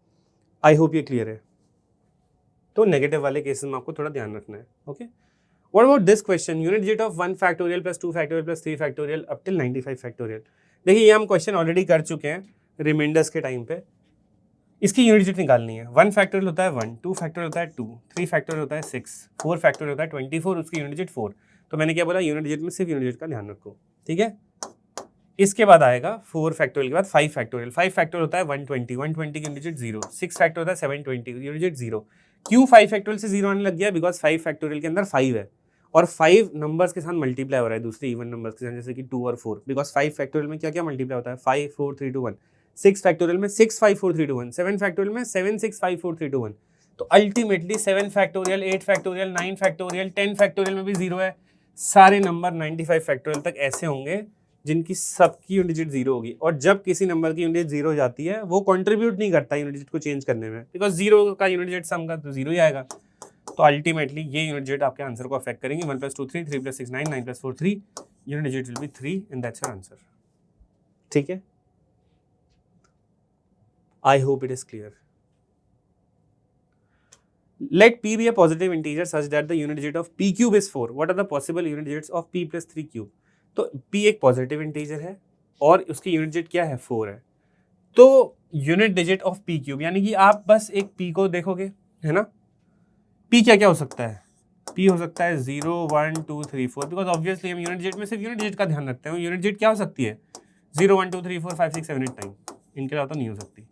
आई होप ये क्लियर है। तो नेगेटिव वाले केसेस में आपको थोड़ा ध्यान रखना है। Okay, what about this question, unit digit of 1 factorial plus 2 factorial plus 3 factorial up till 95 factorial. देखिए ये हम क्वेश्चन ऑलरेडी कर चुके हैं रिमाइंडर्स के टाइम पे। इसकी यूनिट डिजिट निकालनी है। 1 फैक्टोरियल होता है 1, 2 फैक्टोरियल होता है 2, 3 फैक्टोरियल होता है 6, 4 फैक्टोरियल होता है 24, उसकी यूनिट डिजिट 4। तो मैंने क्या बोला, यूनिट डिजिट में सिर्फ यूनिट डिजिट का ध्यान रखो। ठीक है, इसके बाद आएगा 4 फैक्टोरियल के बाद 5 फैक्टोरियल। 5 फैक्टोरियल होता है 120, 120 की यूनिट डिजिट 0, 6 फैक्टोरियल होता है 720, यूनिट डिजिट 0। क्यों 5 फैक्टोरियल से 0 आने लग गया, बिकॉज 5 फैक्टोरियल के अंदर 5 है और 5 नंबर्स के साथ मल्टीप्लाई हो रहा है दूसरे इवन नंबर्स के साथ, जैसे कि 2 और 4, बिकॉज 5 फैक्टोरियल में क्या क्या मल्टीप्लाई होता है, 5 4 3 2 1। 6 फैक्टोरियल में 6 5 4 3 2 1, 7 फैक्टोरियल में 7 6 5 4 3 2 1। तो ultimately 7 factorial, 8 factorial, 9 factorial, 10 factorial में भी 0 है। सारे नंबर 95 फैक्टोरियल तक ऐसे होंगे जिनकी सबकी यूनिट डिजिट 0 होगी, और जब किसी नंबर की यूनिट डिजिट 0 हो जाती है वो कंट्रीब्यूट नहीं करता यूनिट डिजिट को चेंज करने में, बिकॉज 0 का यूनिट डिजिट सम का तो 0 ही आएगा। तो अल्टीमेटली ये यूनिट डिजिट आपके आंसर को अफेक्ट करेंगे। 1 + 2 3, 3 + 6 9, 9 + 4 3, unit digit will be 3 and that's your answer. ठीक है, आई hope it is clear. Let p be a positive integer such that the unit digit of p cube is 4. What are the possible unit digits of p plus 3 cube? तो p एक positive integer है और उसकी unit digit क्या है, 4 है। तो unit digit of p cube, यानी कि आप बस एक p को देखोगे, है ना, p क्या क्या हो सकता है, p हो सकता है 0 1 2 3 4, बिकॉज ऑब्वियसली हम यूनिट डिजिट में सिर्फ यूनिट डिजिट का ध्यान रखते हैं। यूनिट डिजिट क्या हो सकती है, 0 1 2 3 4 5 6 7 8 9, इनके अलावा तो नहीं हो सकती।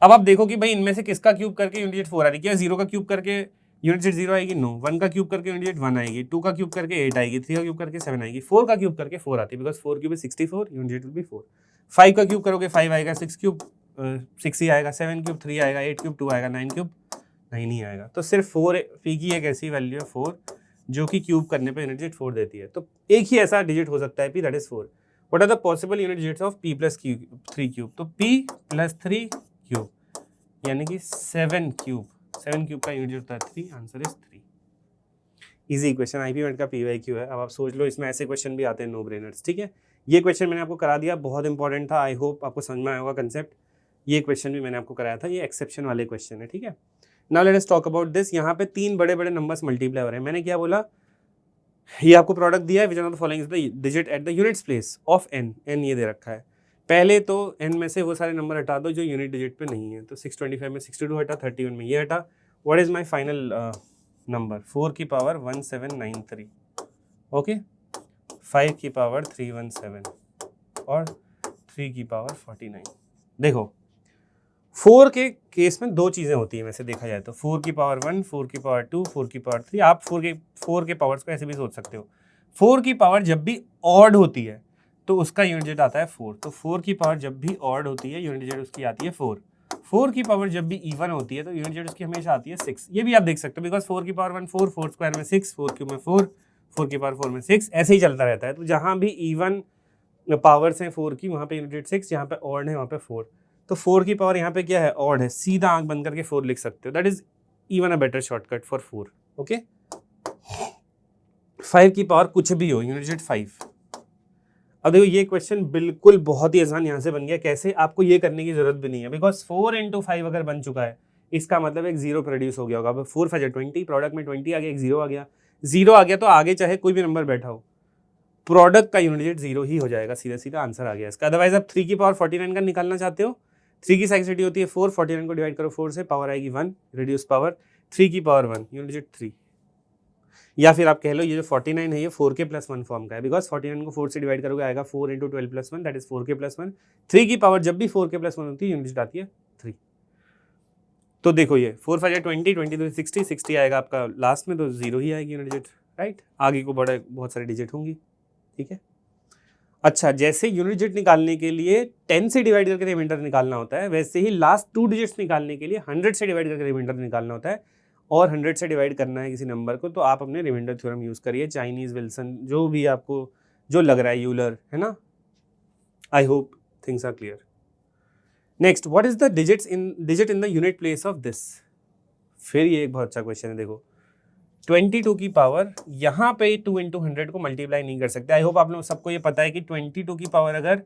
अब आप देखो कि भाई इनमें से किसका क्यूब करके यूनिट डिजिट 4 आ रही है, क्या 0 का क्यूब करके यूनिट डिजिट 0 आएगी, नो। 1 का क्यूब करके यूनिट डिजिट 1 आएगी, 2 का क्यूब करके 8 आएगी, 3 का क्यूब करके 7 आएगी, 4 का क्यूब करके 4 आती है, because 4 cube is 64, unit digit will be 4। 5 का क्यूब करोगे 5 आएगा, 6 क्यूब 6 ही आएगा, 7 क्यूब 3 आएगा, 8 क्यूब 2 आएगा, 9 क्यूब 9 ही आएगा। तो सिर्फ 4 पी की एक ऐसी वैल्यू है 4 जो कि क्यूब करने पर यूनिट डिजिट 4 देती है। तो एक ही ऐसा डिजिट हो सकता है p, that is 4। What are the possible unit digits of p + 3 cube, तो p + 3 क्यूब यानी कि 7 क्यूब, 7 क्यूब का यूनिट होता है 3, answer is 3। Easy question, IPMAT का PYQ है। अब आप सोच लो, इसमें ऐसे क्वेश्चन भी आते हैं नो ब्रेनर्स। ठीक है, ये क्वेश्चन मैंने आपको करा दिया, बहुत इंपॉर्टेंट था, आई होप आपको समझ में आया होगा कंसेप्ट। ये क्वेश्चन भी मैंने आपको कराया था, ये एक्सेप्शन वाले क्वेश्चन है। ठीक है, now let us talk about this. यहाँ पे 3 बड़े बड़े नंबर्स मल्टीप्लाई हो रहे हैं। मैंने क्या बोला, ये आपको प्रोडक्ट दिया है, which one of the following is the digit at the units place of n, n ये दे रखा है। पहले तो n में से वो सारे नंबर हटा दो जो यूनिट डिजिट पे नहीं है, तो 625 में 62 हटा, 31 में ये हटा, what is my final number 4 की पावर 1793, ओके, 5 की पावर 317 और 3 की पावर 49। देखो 4 के केस में दो चीज़ें होती हैं वैसे देखा जाए तो, 4 की पावर 1, 4 की पावर 2, 4 की पावर 3। आप 4 के पावर्स को ऐसे भी सोच सकते हो, 4 की पावर जब भी ऑड होती है तो उसका यूनिट डिजिट आता है 4, तो 4 की पावर जब भी ऑड होती है यूनिट डिजिट उसकी आती है 4। 4 की पावर जब भी इवन होती है तो यूनिट डिजिट उसकी हमेशा आती है 6। ये भी आप देख सकते हो, बिकॉज 4 की पावर 1 4, 4 स्क्वायर में 6, 4 क्यूब में 4, 4 की पावर 4 में 6, ऐसे ही चलता रहता है। तो जहाँ भी इवन पावर्स हैं 4 की, वहाँ पे यूनिट डिजिट 6, जहाँ पे ऑड है वहाँ पे 4। तो 4 की पावर यहाँ पे क्या है, ऑड है, सीधा आंख बंद करके 4 लिख सकते हो, that is even a better shortcut for 4, okay. 5 की पावर कुछ भी हो, यूनिट डिजिट 5। अब देखो ये क्वेश्चन बिल्कुल बहुत ही आसान यहाँ से बन गया, कैसे, आपको ये करने की जरूरत भी नहीं है, बिकॉज 4 into 5 अगर बन चुका है इसका मतलब एक जीरो प्रोड्यूस हो गया होगा। अब 4 5 20, प्रोडक्ट में 20 आ गया, एक जीरो आ गया, जीरो आ गया तो आगे चाहे कोई भी नंबर बैठा हो प्रोडक्ट का यूनिट डिजिट जीरो ही हो जाएगा, सीधा सीधा आंसर आ गया इसका। अदरवाइज आप 3 की पावर 49 का निकालना चाहते हो, 3 की साइक्लिसिटी होती है 4, 49 को डिवाइड करो 4 से, पावर आएगी 1, रिड्यूस पावर, 3 की पावर 1, यूनिट डिजिट 3। या फिर आप कह लो ये जो 49 है ये 4k + 1 फॉर्म का है, बिकॉज 49 को 4 से डिवाइड करोगे आएगा 4 × 12 + 1, दैट इज 4k + 1। 3 की पावर जब भी 4k + 1 होती है यूनिट डिजिट आती है 3। तो देखो ये 4 5 20, 20 तो 60, 60 आएगा आपका लास्ट में, तो जीरो ही आएगी यूनिट डिजिट, राइट। आगे को बड़े बहुत सारे डिजिट होंगी, ठीक है। अच्छा, जैसे यूनिट डिजिट निकालने के लिए 10 से डिवाइड करके रिमाइंडर निकालना होता है, वैसे ही लास्ट 2 डिजिट्स निकालने के लिए 100 से डिवाइड करके रिमाइंडर निकालना होता है, और 100 से डिवाइड करना है किसी नंबर को तो आप अपने रिमाइंडर थ्योरम यूज़ करिए, चाइनीज, विल्सन, जो भी आपको जो लग रहा है, यूलर, है ना। I hope things are clear. Next, what is the digit in the unit place of this. फिर ये एक बहुत अच्छा क्वेश्चन है। देखो 22 की पावर यहाँ पे 2 × 100 को मल्टीप्लाई नहीं कर सकते। आई होप आप लोग सबको ये पता है कि 22 की पावर अगर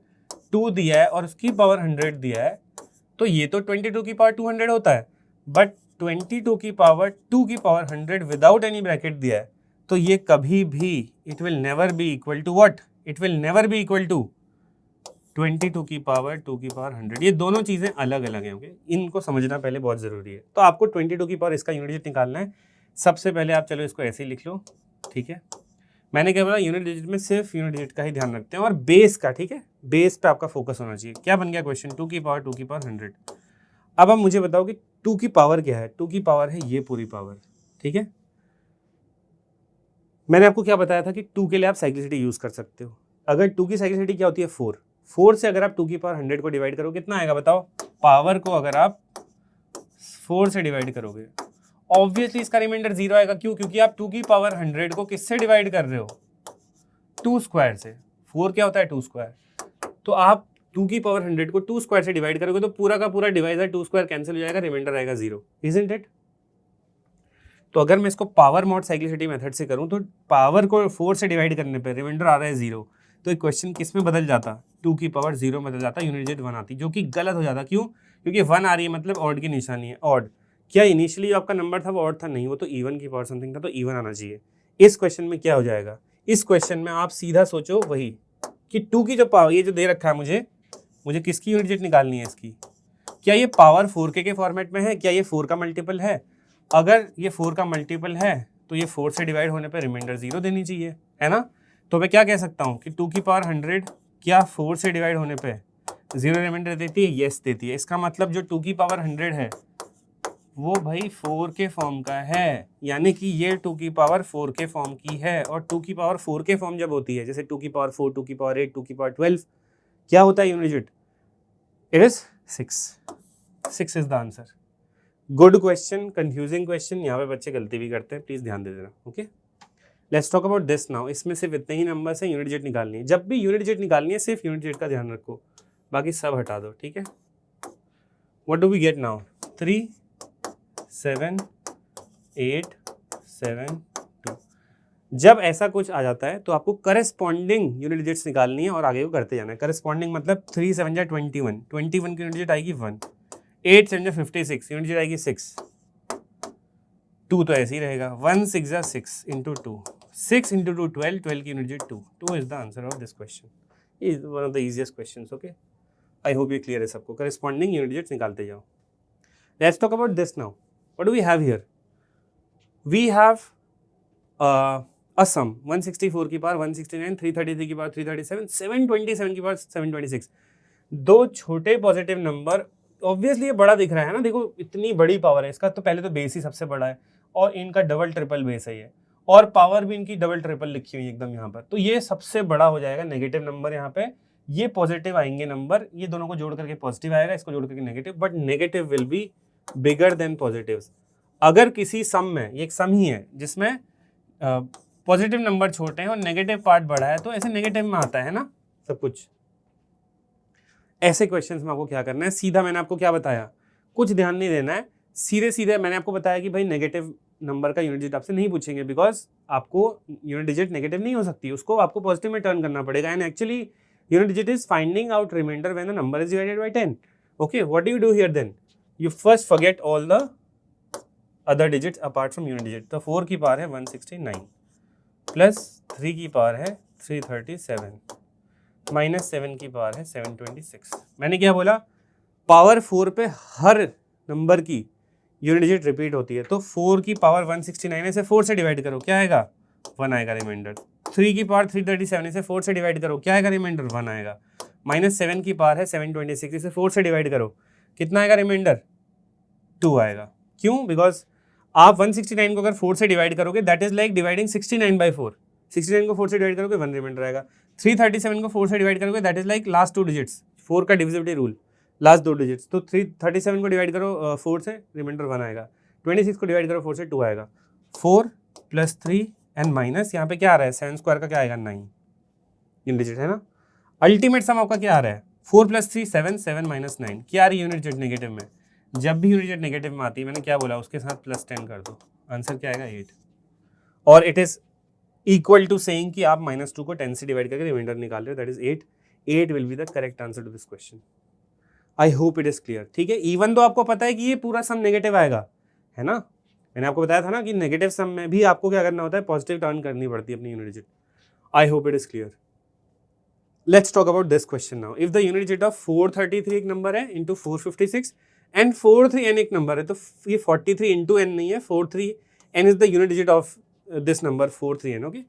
2 दिया है और उसकी पावर 100 दिया है तो ये तो 22 की पावर 200 होता है, बट 22 की पावर 2 की पावर 100 विदाउट एनी ब्रैकेट दिया है तो ये कभी भी, it will never be equal to what, it will never be equal to 22 की पावर 2 की पावर 100। ये दोनों चीज़ें अलग अलग हैं, ओके, इनको समझना पहले बहुत ज़रूरी है। तो आपको 22 की पावर इसका यूनिट डिजिट निकालना है। सबसे पहले आप चलो इसको ऐसे ही लिख लो, ठीक है। मैंने क्या बोला, यूनिट डिजिट में सिर्फ यूनिट डिजिट का ही ध्यान रखते हैं और बेस का, ठीक है, बेस पे आपका फोकस होना चाहिए। क्या बन गया क्वेश्चन, 2 की पावर 2 की पावर 100। अब आप मुझे बताओ कि 2 की पावर क्या है। 2 की पावर है ये पूरी पावर, ठीक है। मैंने आपको क्या बताया था कि 2 के लिए आप साइक्लिसिटी यूज़ कर सकते हो। अगर 2 की साइक्लिसिटी क्या होती है 4, 4 से अगर आप 2 की पावर 100 को डिवाइड करो कितना आएगा बताओ। पावर को अगर आप 4 से डिवाइड करोगे ऑब्वियसली इसका रिमाइंडर 0 आएगा। क्यों? क्योंकि आप 2 की पावर 100 को किससे डिवाइड कर रहे हो, 2 स्क्वायर से। 4 क्या होता है 2 स्क्वायर, तो आप 2 की पावर 100 को 2 स्क्वायर से डिवाइड करोगे तो पूरा का पूरा डिवाइजर 2 स्क्वायर कैंसिल हो जाएगा, रिमाइंडर आएगा 0, इजंट इट। तो अगर मैं इसको पावर मॉड साइक्लिसिटी मेथड से करूं तो पावर को 4 से डिवाइड करने पर रिमाइंडर आ रहा है 0, तो एक क्वेश्चन किस में बदल जाता, 2 की पावर 0 बदल जाता, यूनिट डिजिट 1 आती, जो कि गलत हो जाता। क्यों? क्योंकि 1 आ रही है मतलब ऑड की निशानी है, ऑड। क्या इनिशियली आपका नंबर था वो ऑड था? नहीं, वो तो इवन की पावर समथिंग था, तो इवन आना चाहिए। इस क्वेश्चन में क्या हो जाएगा, इस क्वेश्चन में आप सीधा सोचो वही कि 2 की जो पावर, ये जो दे रखा है मुझे किसकी यूनिट डिजिट निकालनी है इसकी। क्या ये पावर 4k के फॉर्मेट में है, क्या ये 4 का मल्टीपल है? अगर ये 4 का मल्टीपल है तो ये 4 से डिवाइड होने पर रिमाइंडर 0 देनी चाहिए, है ना। तो मैं क्या कह सकता हूँ कि 2 की पावर 100 क्या 4 से डिवाइड होने पे 0 रिमाइंडर देती है? यस देती है। इसका मतलब जो 2 की पावर 100 है वो भाई 4 के फॉर्म का है, यानी कि ये 2 की पावर 4 के फॉर्म की है। और 2 की पावर 4 के फॉर्म जब होती है, जैसे 2 की पावर 4, 2 की पावर 8, 2 की पावर 12, क्या होता है unit digit? It is 6। 6 is the answer. Good question, confusing question, यहाँ पे बच्चे गलती भी करते हैं, प्लीज ध्यान दे देना, okay. Let's talk about this now. इसमें सिर्फ इतने ही नंबर है, यूनिट डिजिट निकालनी है। जब भी यूनिट डिजिट निकालनी है सिर्फ यूनिट डिजिट का ध्यान रखो, बाकी सब हटा दो, ठीक है। What do we get now, 3 7 8 7 2। जब ऐसा कुछ आ जाता है तो आपको करस्पॉन्डिंग यूनिट डिजिट्स निकालनी है और आगे को करते जाना है। करस्पॉन्डिंग मतलब 3 7 जा 21, 21 की यूनिट डिजिट आएगी 1, 8 7 जा 56, यूनिट डिजिट आएगी 6, 2 तो ऐसे ही रहेगा, 1 6 जा 6 इंटू 2, 6 इंटू 2 12, 12 की unit digit 2 is the answer of this question. Is one of the easiest questions, okay. I hope ये क्लियर है सबको. करस्पॉन्डिंग यूनिट डिजिट्स निकालते जाओ. Let's talk about this now. What do we have here? We have a sum 164 की power 169, 333 की power 337, 727 की power 726. दो छोटे पॉजिटिव नंबर. ऑब्वियसली ये बड़ा दिख रहा है ना, देखो इतनी बड़ी पावर है इसका, तो पहले तो बेस ही सबसे बड़ा है और इनका डबल ट्रिपल बेस है ये, और पावर भी इनकी डबल ट्रिपल लिखी हुई है एकदम यहाँ पर, तो ये सबसे बड़ा हो जाएगा नेगेटिव नंबर यहाँ पे. ये पॉजिटिव आएंगे नंबर, ये दोनों को जोड़ करके पॉजिटिव आएगा, इसको जोड़ करके negative, but negative will be bigger than positives. अगर किसी सम में, ये एक सम ही है जिसमें पॉजिटिव नंबर छोटे हैं और नेगेटिव पार्ट बड़ा है, तो ऐसे नेगेटिव में आता है ना सब कुछ. ऐसे क्वेश्चंस में आपको क्या करना है, सीधा मैंने आपको क्या बताया, कुछ ध्यान नहीं देना है, सीधे सीधे मैंने आपको बताया कि भाई नेगेटिव नंबर का यूनिट डिजिट आपसे नहीं पूछेंगे, बिकॉज आपको यूनिट डिजिट नेगेटिव नहीं हो सकती, उसको आपको पॉजिटिव में टर्न करना पड़ेगा. And actually unit digit is finding out remainder when the number is divided by 10. Okay, what do you do here then? You first forget all the other digits apart from unit digit. तो 4 की power है 169 plus 3 की power है 337 minus 7 की power है 726. मैंने क्या बोला? पावर 4 पे हर नंबर की यूनिट डिजिट रिपीट होती है, तो 4 की पावर 169 है, इसे 4 से डिवाइड करो, क्या आएगा? 1 आएगा रिमाइंडर. 3 की पावर 337, इसे 4 से डिवाइड करो, क्या आएगा रिमाइंडर? 1 आएगा. माइनस 7 की पावर है 726, इसे 4 से डिवाइड करो, कितना आएगा रिमाइंडर? 2 आएगा. क्यों? बिकॉज आप 169 को अगर 4 से डिवाइड करोगे, that is like dividing 69 by 4. 69 को 4 से डिवाइड करोगे 1 रिमाइंडर आएगा. 337 को 4 से डिवाइड करोगे, that is like last 2 digits, 4 का डिविजिबिलिटी रूल, लास्ट 2 डिजिट्स. तो 337 को डिवाइड करो 4 से, रिमाइंडर 1 आएगा. 26 को डिवाइड करो 4 से, 2 आएगा. 4 प्लस 3 एंड माइनस यहाँ पे क्या आ रहा है? 7 स्क्वायर का क्या आएगा? 9 यूनिट डिजिट है ना. अल्टीमेट सम आपका क्या आ रहा है? 4 प्लस 3 7, 7 माइनस 9. क्या आ रही है यूनिट डिजिट नेगेटिव में? जब भी यूनिट डिजिट नेगेटिव में आती है, मैंने क्या बोला, उसके साथ प्लस 10 कर दो, आंसर क्या आएगा? 8. और it is equal to saying कि आप -2 को 10 से डिवाइड करके रिमाइंडर निकाल रहे हो, that is 8. 8 will be the correct answer to this question. I hope it is clear. ठीक है, इवन तो आपको पता है कि ये पूरा सम नेगेटिव आएगा, है ना. मैंने आपको बताया था ना कि नेगेटिव सम में भी आपको क्या करना होता है? पॉजिटिव टर्न करनी पड़ती है अपनी unit digit. I hope it is clear. Let's talk about this question now. If the unit digit of 433 एक नंबर है इंटू 456 एंड 43n एक नंबर है, तो ये 43 इंटू n नहीं है, 43n is the unit digit of this number 43n. Okay,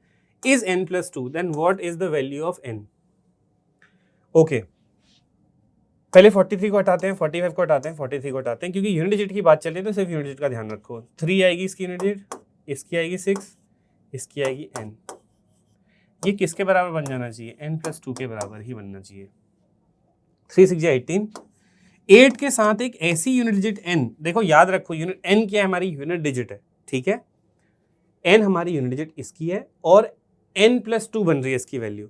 is n plus 2, then what is the value of n? Okay, पहले 43 को हटाते हैं, 45 को हटाते हैं, 43 को हटाते हैं, क्योंकि यूनिट डिजिट की बात चल रही है तो सिर्फ यूनिट डिजिट का ध्यान रखो. 3 आएगी इसकी यूनिट डिजिट, इसकी आएगी 6, इसकी आएगी n. ये किसके बराबर बन जाना चाहिए? n प्लस 2 के बराबर ही बनना चाहिए. 3 6 18. 8 के साथ एक ऐसी यूनिट डिजिट n, देखो याद रखो यूनिट n क्या है? हमारी यूनिट डिजिट है, ठीक है. n हमारी यूनिट डिजिट इसकी है और n प्लस 2 बन रही है इसकी वैल्यू.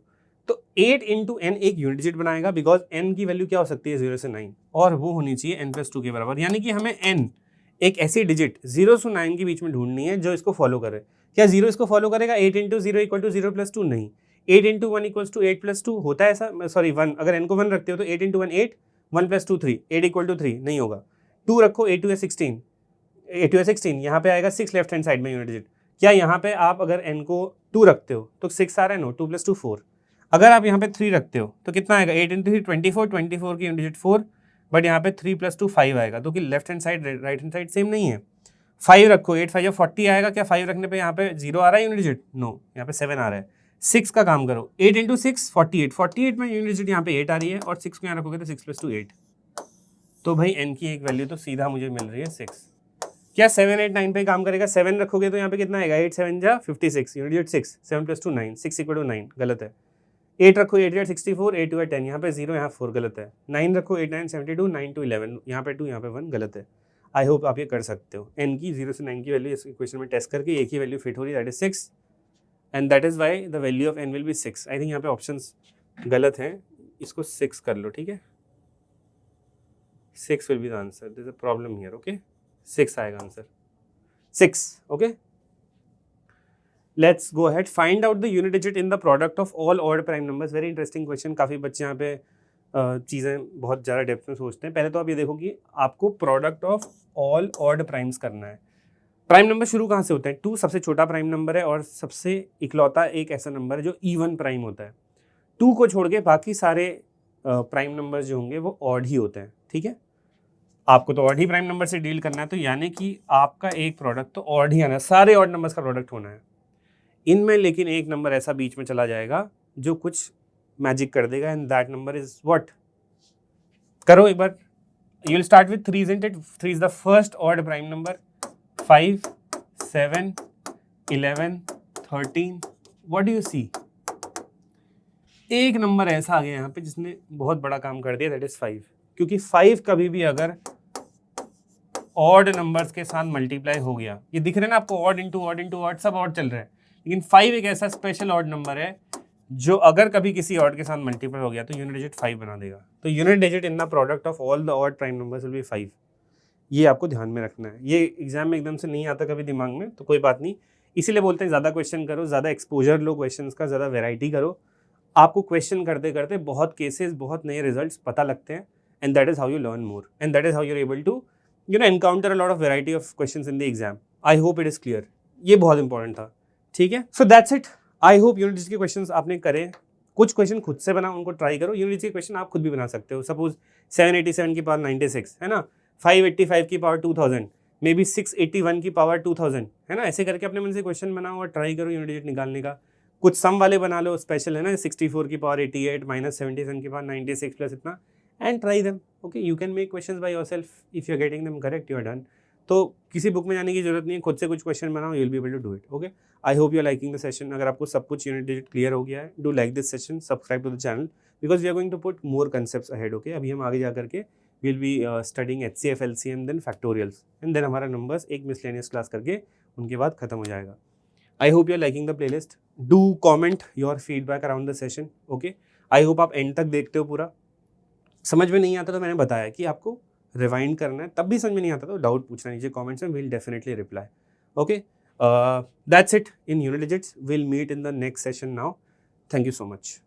तो 8 इंटू n एक यूनिट डिजिट बनाएगा, बिकॉज n की वैल्यू क्या हो सकती है? 0 से 9, और वो होनी चाहिए n प्लस 2 के बराबर. यानी कि हमें n एक ऐसी डिजिट 0 से 9 के बीच में ढूंढनी है जो इसको फॉलो करे. क्या 0 इसको फॉलो करेगा? 8 इंटू 0 इक्वल टू 0 प्लस 2 नहीं. 8 इंटू 1 इक्वल टू 8 प्लस 2 होता है ऐसा, सॉरी 1, अगर n को 1 रखते हो तो 8 इंटू 1 8, 1 प्लस 2 3, 8 इक्वल टू 3 नहीं होगा. 2 रखो, 8 2 है 16, 8 2 है 16, यहाँ पे आएगा 6 लेफ्ट हैंड साइड में यूनिट डिजिट. क्या यहाँ पे आप अगर n को 2 रखते हो तो 6 आ रहा है? No, 2 plus 2 4. अगर आप यहाँ पे 3 रखते हो तो कितना आएगा? 8 इंटू 3 24, 24 की यूनिट डिजिट 4, बट यहाँ पे 3 प्लस 2 5 आएगा, तो कि left hand side right hand side same नहीं है. 5 रखो, 8 5 40 आएगा. क्या 5 रखने पे यहाँ पे 0 आ रहा है यूनिट डिजिट? नो, यहाँ पे 7 आ रहा है. 6 का काम करो, 8 इंटू 6 48, 48 में यूनिट डिजिट यहाँ पे 8 आ रही है, और 6 को यहाँ रखोगे तो 6 प्लस 2 8. तो भाई n की एक वैल्यू तो सीधा मुझे मिल रही है 6. क्या 7 8 9 पे काम करेगा? 7 रखोगे तो यहाँ पे कितना आएगा? 8 7 जा 56, unit digit 6, 7 plus 2 9, 6 equal to 9, गलत है. 8 रखो, 8 8 64, 8 2 है 10, यहाँ पे 0, यहाँ 4, गलत है. 9 रखो, 8 9 72, 9 2 11, यहाँ पे 2, यहाँ पे 1, गलत है. आई होप आप ये कर सकते हो. n की 0 से 9 की वैल्यू इस क्वेश्चन में टेस्ट करके एक ही वैल्यू फिट हो रही है, that is 6, and that is why the value of n will be 6. I think यहाँ पे ऑप्शंस गलत हैं, इसको 6 कर लो, ठीक है. 6 will be the answer. There is a problem here. Okay, 6 आएगा answer, 6. Okay, let's go ahead. Find out the unit digit in the product of all odd prime numbers. Very interesting question. काफ़ी बच्चे यहाँ पे चीज़ें बहुत ज़्यादा depth में सोचते हैं. पहले तो आप ये देखो कि आपको product of all odd primes करना है. प्राइम नंबर शुरू कहाँ से होते हैं? 2 सबसे छोटा प्राइम नंबर है और सबसे इकलौता एक ऐसा नंबर है जो इवन प्राइम होता है. 2 को छोड़ के बाकी सारे प्राइम नंबर जो होंगे वो ऑड ही होते हैं, ठीक है। आपको तो ऑड ही प्राइम नंबर से डील करना है, तो यानी कि आपका एक प्रोडक्ट तो ऑड ही आना है, सारे ऑड नंबर्स का प्रोडक्ट होना है इनमें, लेकिन एक नंबर ऐसा बीच में चला जाएगा जो कुछ मैजिक कर देगा, and that number is what. करो एक बार, you will start with 3, isn't it? 3 is the first odd prime number. 5, 7, 11, 13. What do you see? एक नंबर ऐसा आ गया यहाँ पे जिसने बहुत बड़ा काम कर दिया, दैट इज 5, क्योंकि 5 कभी भी अगर ऑड नंबर्स के साथ मल्टीप्लाई हो गया, ये दिख रहे हैं ना आपको, ऑड इंटू ऑड सब ऑड चल रहा है, लेकिन 5 एक ऐसा स्पेशल ऑड नंबर है जो अगर कभी किसी ऑड के साथ मल्टीप्लाई हो गया तो यूनिट डिजिट 5 बना देगा। तो unit digit in the product of all the odd prime numbers will be 5। ये आपको ध्यान में रखना है, ये एग्जाम में एकदम से नहीं आता कभी दिमाग में, तो कोई बात नहीं, इसीलिए बोलते हैं ज़्यादा क्वेश्चन करो, ज़्यादा एक्सपोजर लो क्वेश्चंस का, ज़्यादा वेराइटी करो, आपको क्वेश्चन करते करते बहुत केसेस, बहुत नए रिजल्ट्स पता लगते हैं, and that is how you learn more, and that is how you are able to encounter a lot of variety of questions in the exam. I hope it is clear, ये बहुत important था, ठीक है। So that's it, I hope unit digit के questions आपने करे, कुछ question खुद से बनाओ, उनको ट्राई करो। यूनिट डिजिट के क्वेश्चन आप खुद भी बना सकते हो, सपोज 787 की पावर 96 है ना, 585 की पावर 2000, मे बी 681 की पावर 2000 है ना, ऐसे करके अपने मन से क्वेश्चन बनाओ और ट्राई करो यूनिट डिजिट निकालने का। कुछ सम वाले बना लो, स्पेशल है ना, 64 की पावर 88 माइनस 77 की पावर 96 प्लस इतना, and try them. Okay, you can make questions by yourself, if you are getting them correct, you are done. तो किसी बुक में जाने की जरूरत नहीं है, खुद से कुछ क्वेश्चन बनाओ, you will be able to do it. Okay, I hope you are liking the session. अगर आपको सब कुछ यूनिट डिजिट क्लियर हो गया है, do like this session, subscribe to the channel, because we are going to put more concepts ahead. Okay, अभी हम आगे जा करके will be studying HCF, LCM, then factorials, and then हमारा नंबर्स एक मिसलेनियस क्लास करके उनके बाद खत्म हो जाएगा। I hope you are liking the playlist. Do comment your feedback around the session. Okay. I hope आप एंड तक देखते हो पूरा। समझ में नहीं आता तो मैंने बताया कि आपको रिवाइंड करना है, तब भी समझ में नहीं आता तो डाउट पूछना नीचे कमेंट्स में, will definitely reply. Okay, that's it in unit digits, will meet in the next session now. Thank you so much.